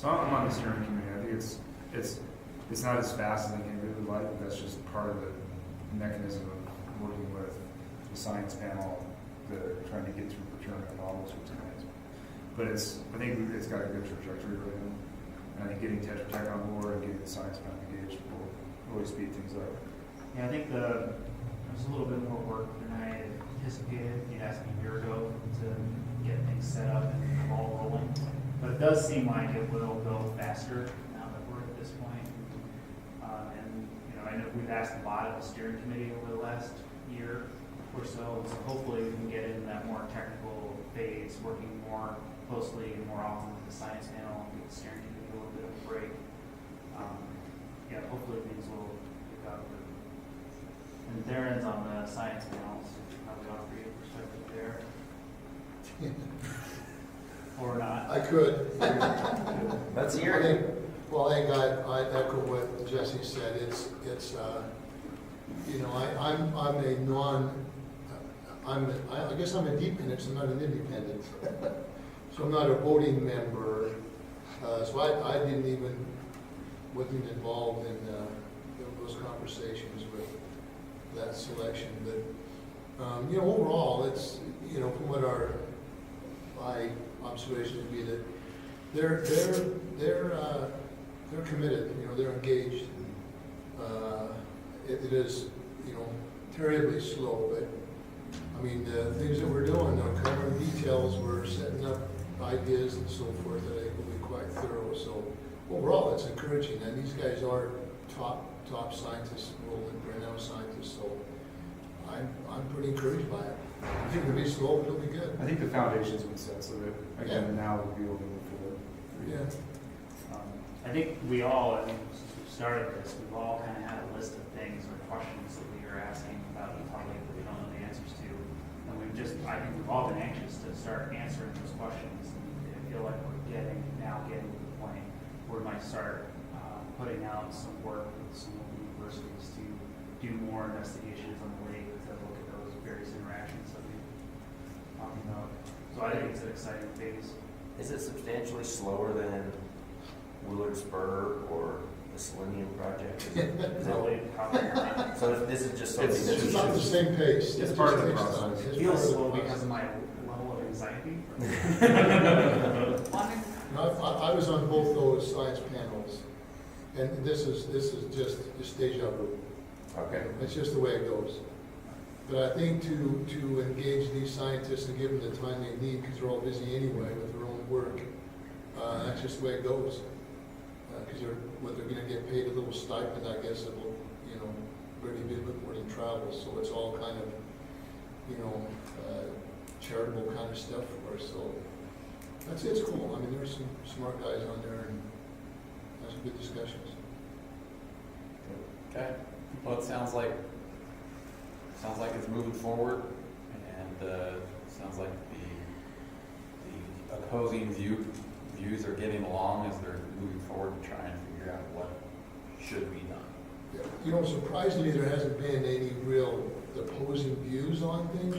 So I'm on the steering committee. I think it's not as fast as I can really like, but that's just part of the mechanism of working with the science panel that are trying to get through procurement and all those sorts of things. But I think it's got a good trajectory right now. And I think getting Tetra Tech on board and getting the science panel engaged will really speed things up. Yeah, I think there's a little bit more work than I anticipated. You asked me a year ago to get things set up and the ball rolling. But it does seem like it will go faster now that we're at this point. And I know we've asked a lot of the steering committee over the last year or so. So hopefully we can get into that more technical phase, working more closely and more often with the science panel and give the steering committee a little bit of a break. Hopefully things will pick up. And Darren's on the science panel, so probably offer you a perspective there. Or not. I could. Let's hear it. Well, I think I echo what Jesse said. I guess I'm a dependent, so I'm not an independent. So I'm not a voting member. So I wasn't involved in those conversations with that selection. But overall, it's from what my observation would be that they're committed. They're engaged. It is terribly slow, but I mean the things that we're doing, they're covering details. We're setting up ideas and so forth that I think will be quite thorough. So overall, it's encouraging, and these guys are top scientists, world-renowned scientists, so I'm pretty encouraged by it. I think it'll be slow, but it'll be good. I think the foundation's been set, so that, again, now we'll be able to move forward. Yeah. I think we all, I think since we've started this, we've all kind of had a list of things or questions that we are asking about Utah Lake that we don't know the answers to. And I think we've all been anxious to start answering those questions. And I feel like we're getting to the point where we might start putting out some work with some local universities to do more investigations on the lake to look at those various interactions that we've talked about. So I think it's an exciting phase. Is it substantially slower than Willard Spur or the Selenium Project? So this is just something that's It's not the same pace. It's It part just of the takes process. time. It It's feels part of the slow process. because of my level of anxiety. No, I was on both those science panels, and this is just deja vu. okay. It's just the way it goes. But I think to engage these scientists and give them the time they need, because they're all busy anyway with their own work, that's just the way it goes. Because they're going to get paid a little stipend, I guess, it will, really be a bit more than travel. So it's all kind of, charitable kind of stuff for us. So it's cool. I mean, there's some smart guys on there and had some good discussions. Okay, well, it sounds like it's moving forward, and sounds like the opposing views are getting along as they're moving forward and trying to figure out what should be done. Yeah. Surprisingly, there hasn't been any real opposing views on things,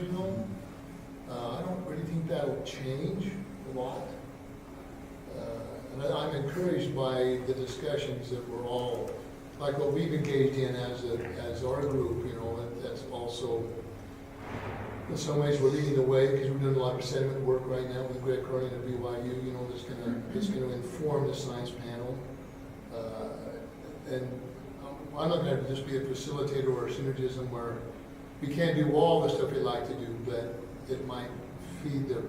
I don't really think that'll change a lot. And I'm encouraged by the discussions that we're all, like what we've engaged in as our group, that's also, in some ways, we're leading the way because we're doing a lot of sediment work right now with Greg Cronin at BYU, that's going to inform the science panel. And I'm not going to just be a facilitator or a synergism where we can't do all the stuff we'd like to do, but it might feed the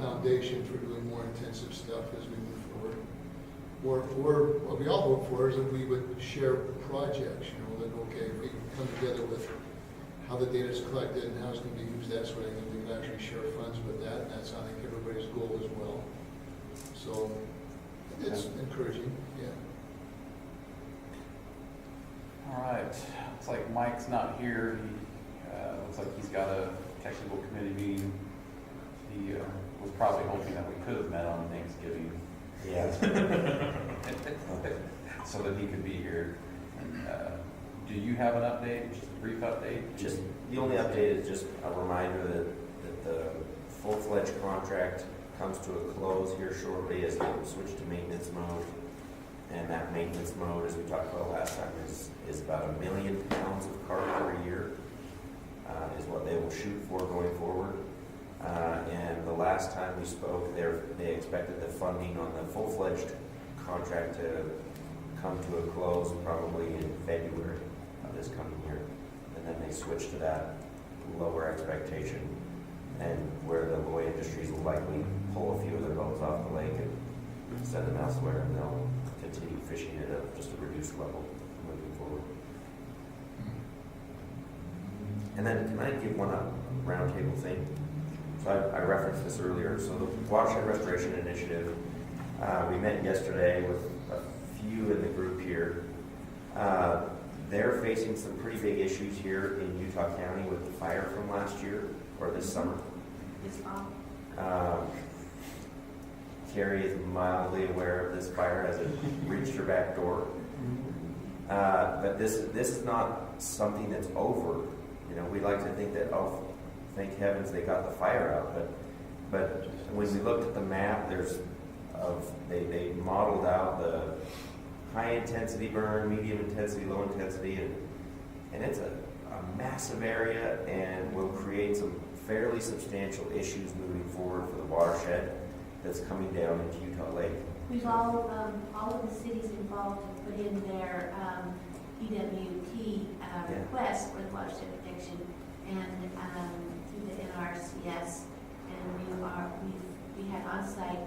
foundation for doing more intensive stuff as we move forward. Or what we all hope for is that we would share projects, that okay, if we can come together with how the data is collected and how it's going to be used, that sort of thing, we can actually share funds with that, and that's, I think, everybody's goal as well. So it's encouraging, yeah. All right, looks like Mike's not here. Looks like he's got a technical committee meeting. He was probably hoping that we could have met on Thanksgiving. Yeah. So that he could be here. Do you have an update, just a brief update? Just, the only update is just a reminder that the full-fledged contract comes to a close here shortly as they switch to maintenance mode. And that maintenance mode, as we talked about last time, is about 1 million pounds of carbon per year, is what they will shoot for going forward. And the last time we spoke, they expected the funding on the full-fledged contract to come to a close probably in February of this coming year. And then they switched to that lower expectation, and where the Loy Industries will likely pull a few of their boats off the lake and send them elsewhere, and they'll continue fishing at just a reduced level moving forward. And then can I give one roundtable thing? So I referenced this earlier. So the Watershed Restoration Initiative, we met yesterday with a few in the group here. They're facing some pretty big issues here in Utah County with the fire from last year or this summer. This fall. Carrie is mildly aware of this fire as it reached her back door. But this is not something that's over. We'd like to think that, oh, thank heavens they got the fire out. But when we looked at the map, they modeled out the high intensity burn, medium intensity, low intensity, and it's a massive area and will create some fairly substantial issues moving forward for the watershed that's coming down into Utah Lake. We've all of the cities involved have put in their EWT request for the watershed protection and through the NRCS, and we had on-site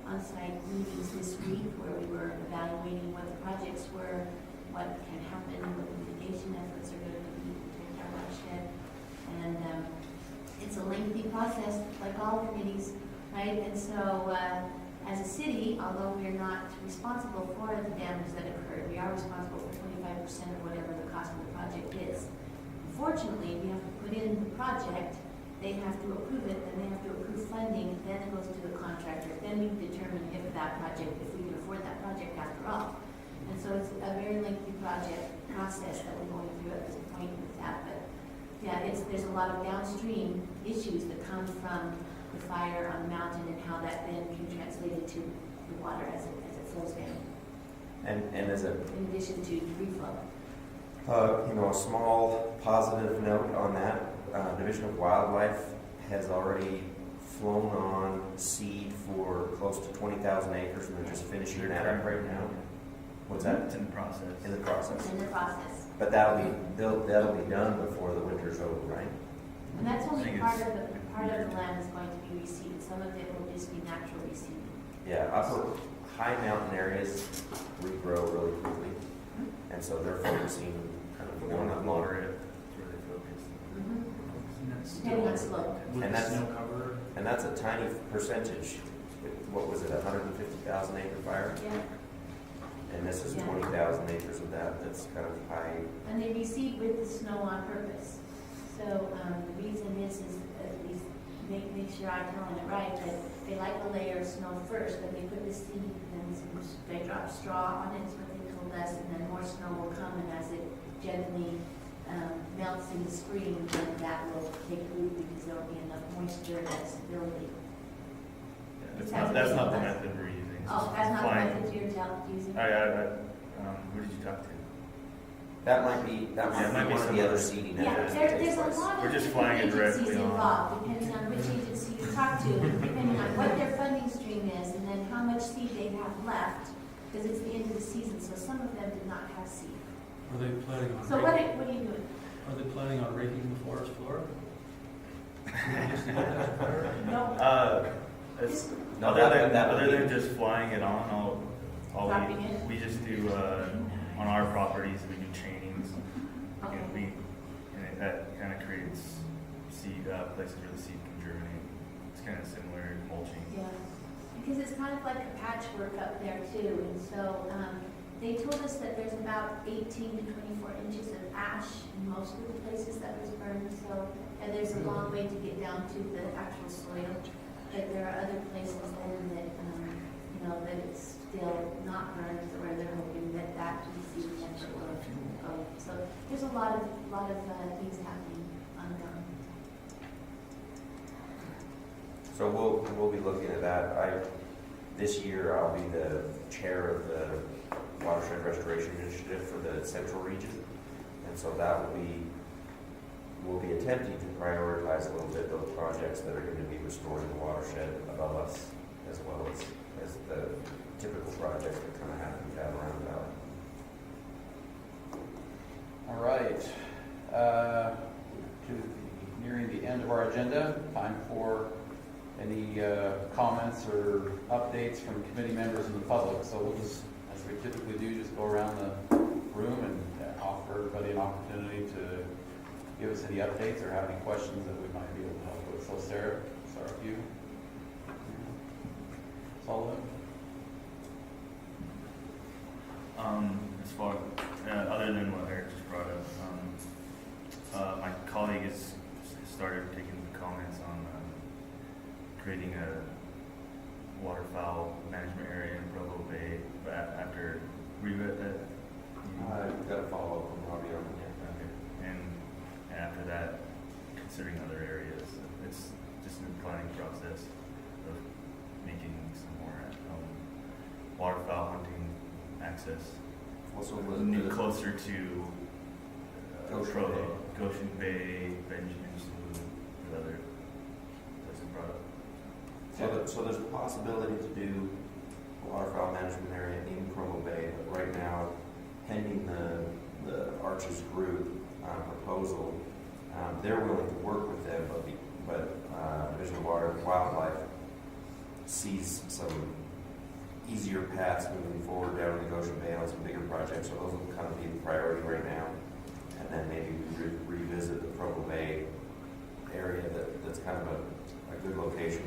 on-site meetings this week where we were evaluating what the projects were, what can happen, what the mitigation efforts are going to be to protect our watershed. And it's a lengthy process, like all committees, right? And so as a city, although we're not responsible for the damage that occurred, we are responsible for 25% of whatever the cost of the project is. Unfortunately, we have to put in the project, they have to approve it, then they have to approve funding, then it goes to the contractor, then we determine if that project, if we can afford that project after all. And so it's a very lengthy process that we're going through at this point with that. But yeah, there's a lot of downstream issues that come from the fire on the mountain and how that then can translate into the water as it flows down. And as a in addition to debris flow. a small positive note on that, Division of Wildlife has already flown on seed for close to 20,000 acres, and they're just finishing that up right now. What's that? It's in the process. In the process. In the process. But that'll be done before the winter's over, right? And that's only part of the land is going to be reseeded. Some of it will just be natural reseeding. Yeah, upper high mountain areas regrow really quickly, and so they're focusing kind of going up moderate. Where they focus. Depending on slope. And that's a tiny percentage. What was it, 150,000 acre fire? Yeah. And this is Yeah. 20,000 acres of that. That's kind of high. And they reseed with the snow on purpose. So the reason is at least make sure I'm telling it right, that they like a layer of snow first, then they put the seed, and they drop straw on it, is what they told us, and then more snow will come, and as it gently melts in the spring, then that will take root because there will be enough moisture and stability. That's not the method we're using. Oh, that's not the method you're using? Who did you talk to? That might be one of the other seeding Yeah, efforts. there's a lot We're of just different flying it directly agencies on. involved, depending on which agency you talk to, depending on what their funding stream is, and then how much seed they have left, because it's the end of the season, so some of them did not have seed. Are they planning on? So what are you doing? Are they planning on raking the forest floor? No. Other than just flying it on, Dropping it? we just do on our properties we do chainings, Okay. and that kind of creates seed places where the seed can germinate. It's kind of similar mulching. Yeah, because it's kind of like a patchwork up there too, and so they told us that there's about 18 to 24 inches of ash in most of the places that was burned, so and there's a long way to get down to the actual soil, but there are other places then that, that it's still not burned, so where they're hoping that that seed potential will go. So there's a lot of things happening ongoing. So we'll be looking at that. This year I'll be the chair of the Watershed Restoration Initiative for the Central Region, and so we'll be attempting to prioritize a little bit those projects that are going to be restoring the watershed above us, as well as the typical projects that kind of happen down around the valley. All right. Nearing the end of our agenda, time for any comments or updates from committee members and the public. So we'll just, as we typically do, just go around the room and offer everybody an opportunity to give us any updates or have any questions that we might be able to help with. So Sarah, start with you. Sullivan? As far other than what Eric just brought up, my colleague has started taking comments on creating a waterfowl management area in Provo Bay. But after we read that, I've got to follow up from Robbie on that. and after that, considering other areas, it's just in the planning process of making some more waterfowl hunting access. Also, closer to Provo, Goshen Bay, Benjamin Slough, and other places brought up. So there's a possibility to do a waterfowl management area in Provo Bay, but right now, pending the Arches group proposal, they're willing to work with them, but Division of Wildlife sees some easier paths moving forward down in the Goshen Bay on some bigger projects, so those will kind of be the priority right now. And then maybe revisit the Provo Bay area that's kind of a good location,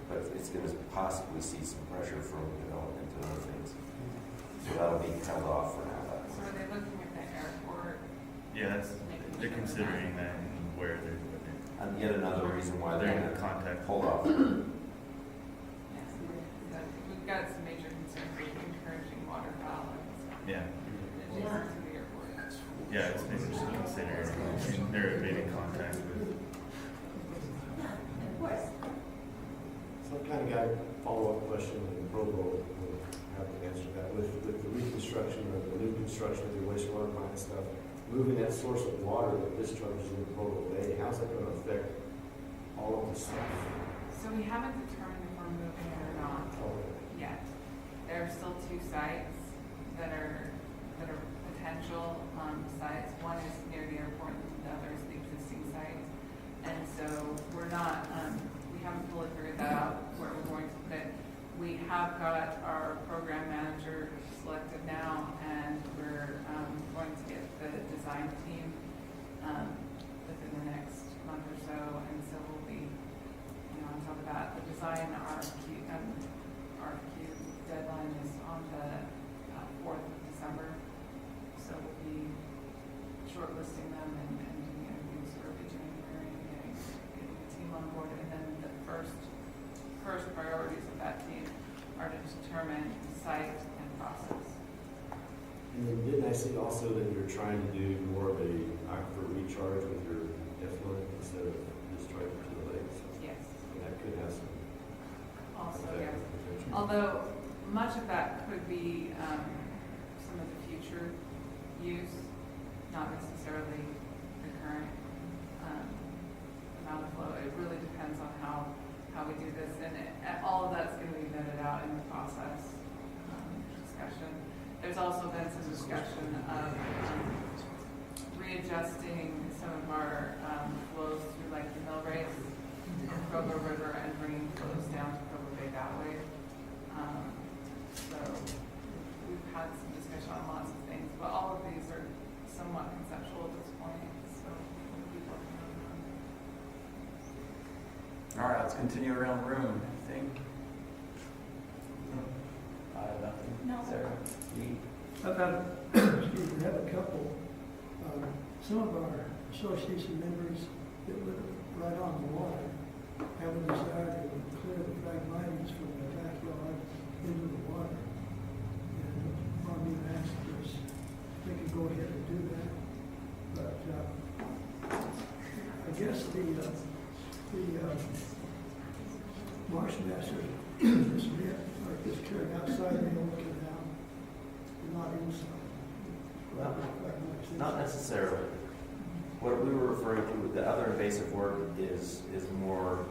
but it's going to possibly see some pressure from development and other things. So that'll be held off for now. So are they looking at the airport? Yeah, they're considering that and where they're putting it. And yet another reason why they're They're going in to contact. hold off. Yes, we've got some major concerns with encouraging waterfowl. Yeah. Adjacent to the airport. Yeah, it's maybe just considered, and they're made in contact with. Of course. So I've kind of got a follow-up question, and Provo will have to answer that. With the reconstruction or the new construction of the wastewater plant stuff, moving that source of water that discharges into Provo Bay, how's that going to affect all of the stuff? So we haven't determined if we're moving it or not yet. There are still two sites that are potential sites. One is near the airport, and the other is the existing site. And so we're not, we haven't fully figured that out where we're going to put it. We have got our program manager selected now, and we're going to get the design team within the next month or so, and so we'll be, on top of that. The design RFQ deadline is on the 4th of December, so we'll be shortlisting them and doing interviews early January and getting the team on board, and then the first priorities of that team are to determine site and process. And then didn't I see also that you're trying to do more of a aquifer recharge with your effluent instead of discharging to the lakes? Yes. And that could have some. Also, effect yes. potentially. Although much of that could be some of the future use, not necessarily the current amount of flow. It really depends on how we do this, and all of that's going to be vetted out in the process discussion. There's also been some discussion of readjusting some of our flows through like the mill race in Provo River and bringing flows down to Provo Bay that way. So we've had some discussion on lots of things, but all of these are somewhat conceptual at this point, so we'll keep working on them. All right, let's continue around the room, I think. I have nothing. No. Sarah? Lee? I've had, excuse me, I have a couple. Some of our association members that live right on the water have a desire to clear the phragmites from their backyard into the water. And want me to ask if they could go ahead and do that. But I guess the marsh masters are just carried outside the old canal, not inside. Well, not necessarily. What we were referring to, the other invasive work is more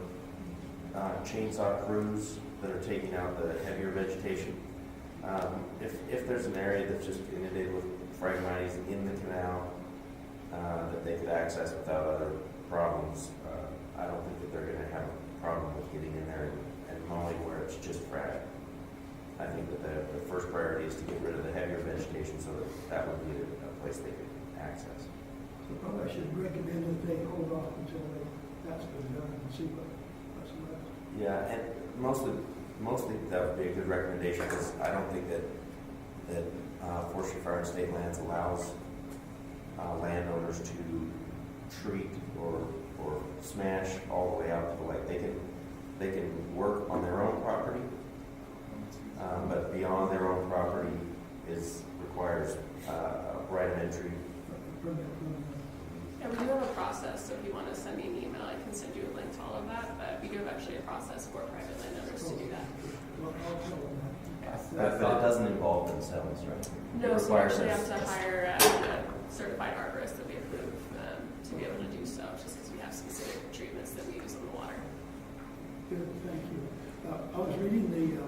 chainsaw crews that are taking out the heavier vegetation. If there's an area that's just inundated with phragmites in the canal that they could access without other problems, I don't think that they're going to have a problem with getting in there and mowing where it's just frag. I think that the first priority is to get rid of the heavier vegetation so that would be a place they could access. So probably I should recommend that they hold off until that's been done and see what's left. Yeah, and mostly that would be a good recommendation because I don't think that Forestry Fire and State Lands allows landowners to treat or smash all the way out to the lake. They can work on their own property, but beyond their own property requires a right of entry. Yeah, we do have a process, so if you want to send me an email, I can send you a link to all of that, but we do have actually a process for private landowners to do that. But it doesn't involve themselves, right? No, It so you requires actually us- have to hire a certified arborist that we approve to be able to do so, just because we have specific treatments that we use on the water. Good, thank you. I was reading the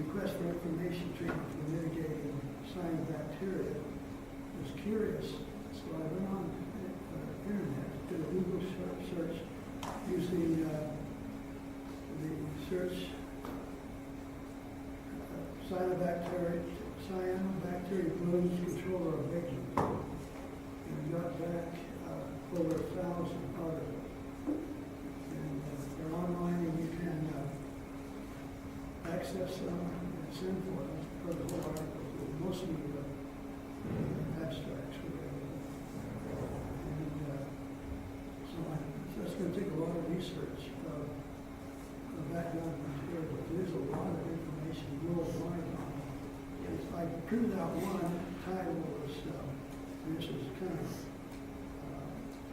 request for information treatment for mitigating cyanobacteria. I was curious, so I went on the internet, did a Google search using the search cyanobacteria blooms control our victims. And we got back over 1,000 articles. And they're online and you can access them and send for them for the whole article. Mostly abstracts were available. And so that's going to take a lot of research. Background material, but there's a lot of information worldwide on it. I printed out one title was, this is kind of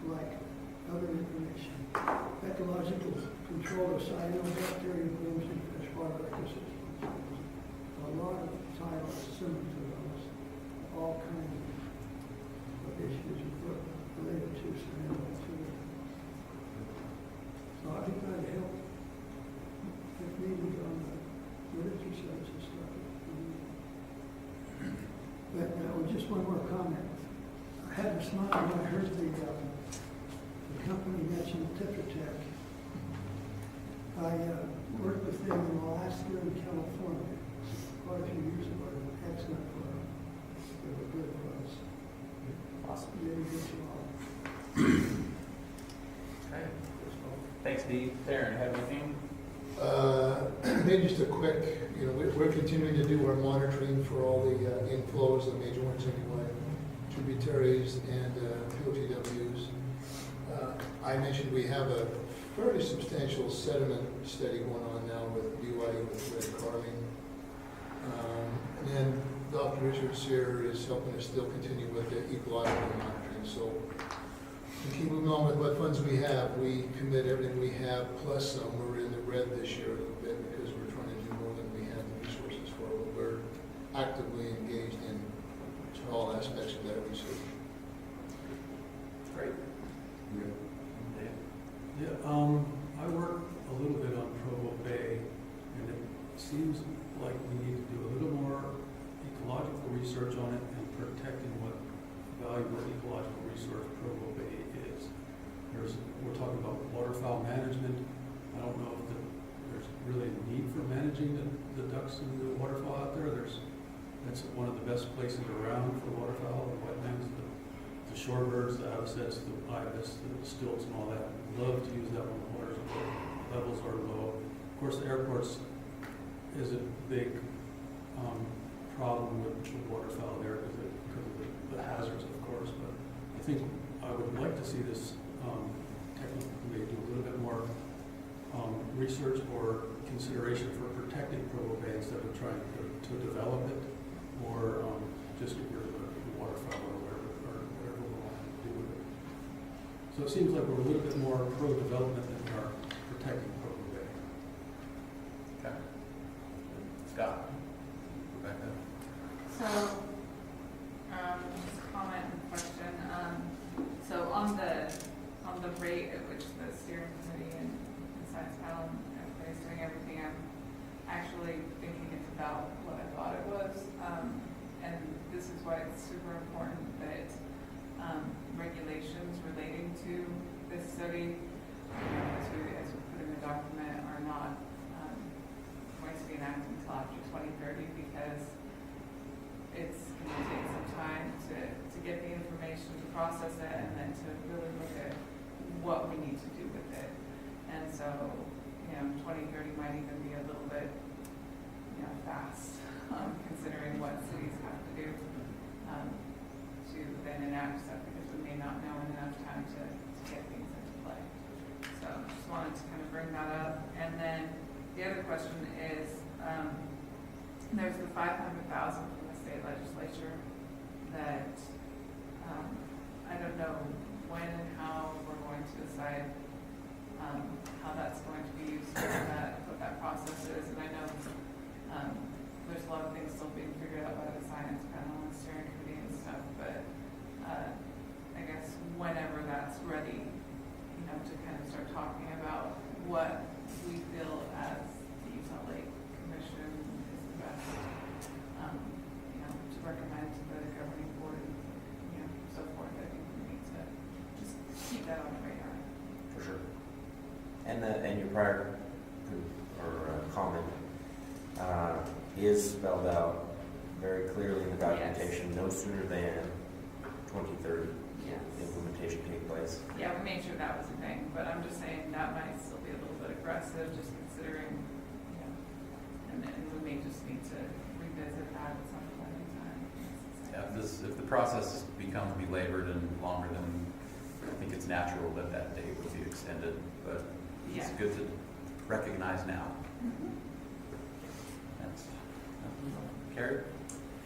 like other information. Ecological control of cyanobacteria blooms in freshwater ecosystems. A lot of titles similar to those, all kinds of issues related to cyanobacteria. So I'd be glad to help. If needed on the literature sites and stuff. But just one more comment. I had a smile when I heard the company mention Tetra Tech. I worked with them in Alaska and California quite a few years ago. Excellent club. They were good clubs. Awesome. Very good job. Okay. Thanks, Dee. Darren, have anything? Maybe just a quick, we're continuing to do our monitoring for all the inflows, the major ones anyway, tributaries and POTWs. I mentioned we have a fairly substantial sediment study going on now with BYU with Red Carling. And then Dr. Richards here is helping us still continue with the ecological monitoring. So to keep moving on with what funds we have, we commit everything we have plus some. We're in the red this year a little bit because we're trying to do more than we have the resources for. But we're actively engaged in all aspects of that research. Great. Yeah, I work a little bit on Provo Bay, and it seems like we need to do a little more ecological research on it and protecting what valuable ecological resource Provo Bay is. We're talking about waterfowl management. I don't know if there's really a need for managing the ducks and the waterfowl out there. That's one of the best places around for waterfowl, the wetlands, the shorebirds, the avocets, the ibis, the stilts and all that. Love to use that when the water levels are low. Of course, the airports is a big problem with the waterfowl there because of the hazards, of course. But I think I would like to see this technical committee do a little bit more research or consideration for protecting Provo Bay instead of trying to develop it or just get rid of the waterfowl or whatever we want to do with it. So it seems like we're a little bit more pro-development than we are protecting Provo Bay. Okay. Scott. Rebecca. So, just a comment and question. So on the rate at which the steering committee and science panel and everybody's doing everything, I'm actually thinking it's about what I thought it was. And this is why it's super important that regulations relating to this study, as we put in the document, are not going to be enacted until after 2030 because it's going to take some time to get the information, to process it, and then to really look at what we need to do with it. And so, 2030 might even be a little bit, fast, considering what cities have to do to then enact stuff because we may not know in enough time to get things into play. So just wanted to kind of bring that up. And then the other question is, there's the $500,000 from the state legislature that I don't know when and how we're going to decide how that's going to be used, what that process is. And I know there's a lot of things still being figured out by the science panel and steering committee and stuff, but I guess whenever that's ready, to kind of start talking about what we feel as the Utah Lake Commission is the best, to recommend to the governing board, and so forth. I think we need to just keep that on the radar. For sure. And your prior comment is is spelled out very clearly in the documentation, no sooner than 2030, Yes. implementation take place. Yeah, we made sure that was a thing, but I'm just saying that might still be a little bit aggressive, just considering, you know, and then we may just need to revisit that at some point in time. Yeah, if the process becomes belabored and longer, then I think it's natural that that date would be extended, but it's Yeah. good to recognize now. That's, Carrie?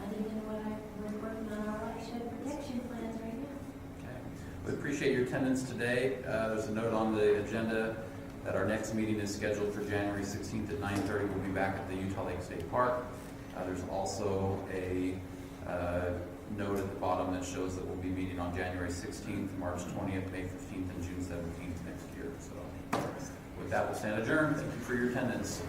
I didn't know what we're working on our watershed protection plans right now. Okay. We appreciate your attendance today. There's a note on the agenda that our next meeting is scheduled for January 16th at 9:30. We'll be back at the Utah Lake State Park. There's also a note at the bottom that shows that we'll be meeting on January 16th, March 20th, May 15th, and June 17th next year. So with that, we'll stand adjourned. Thank you for your attendance.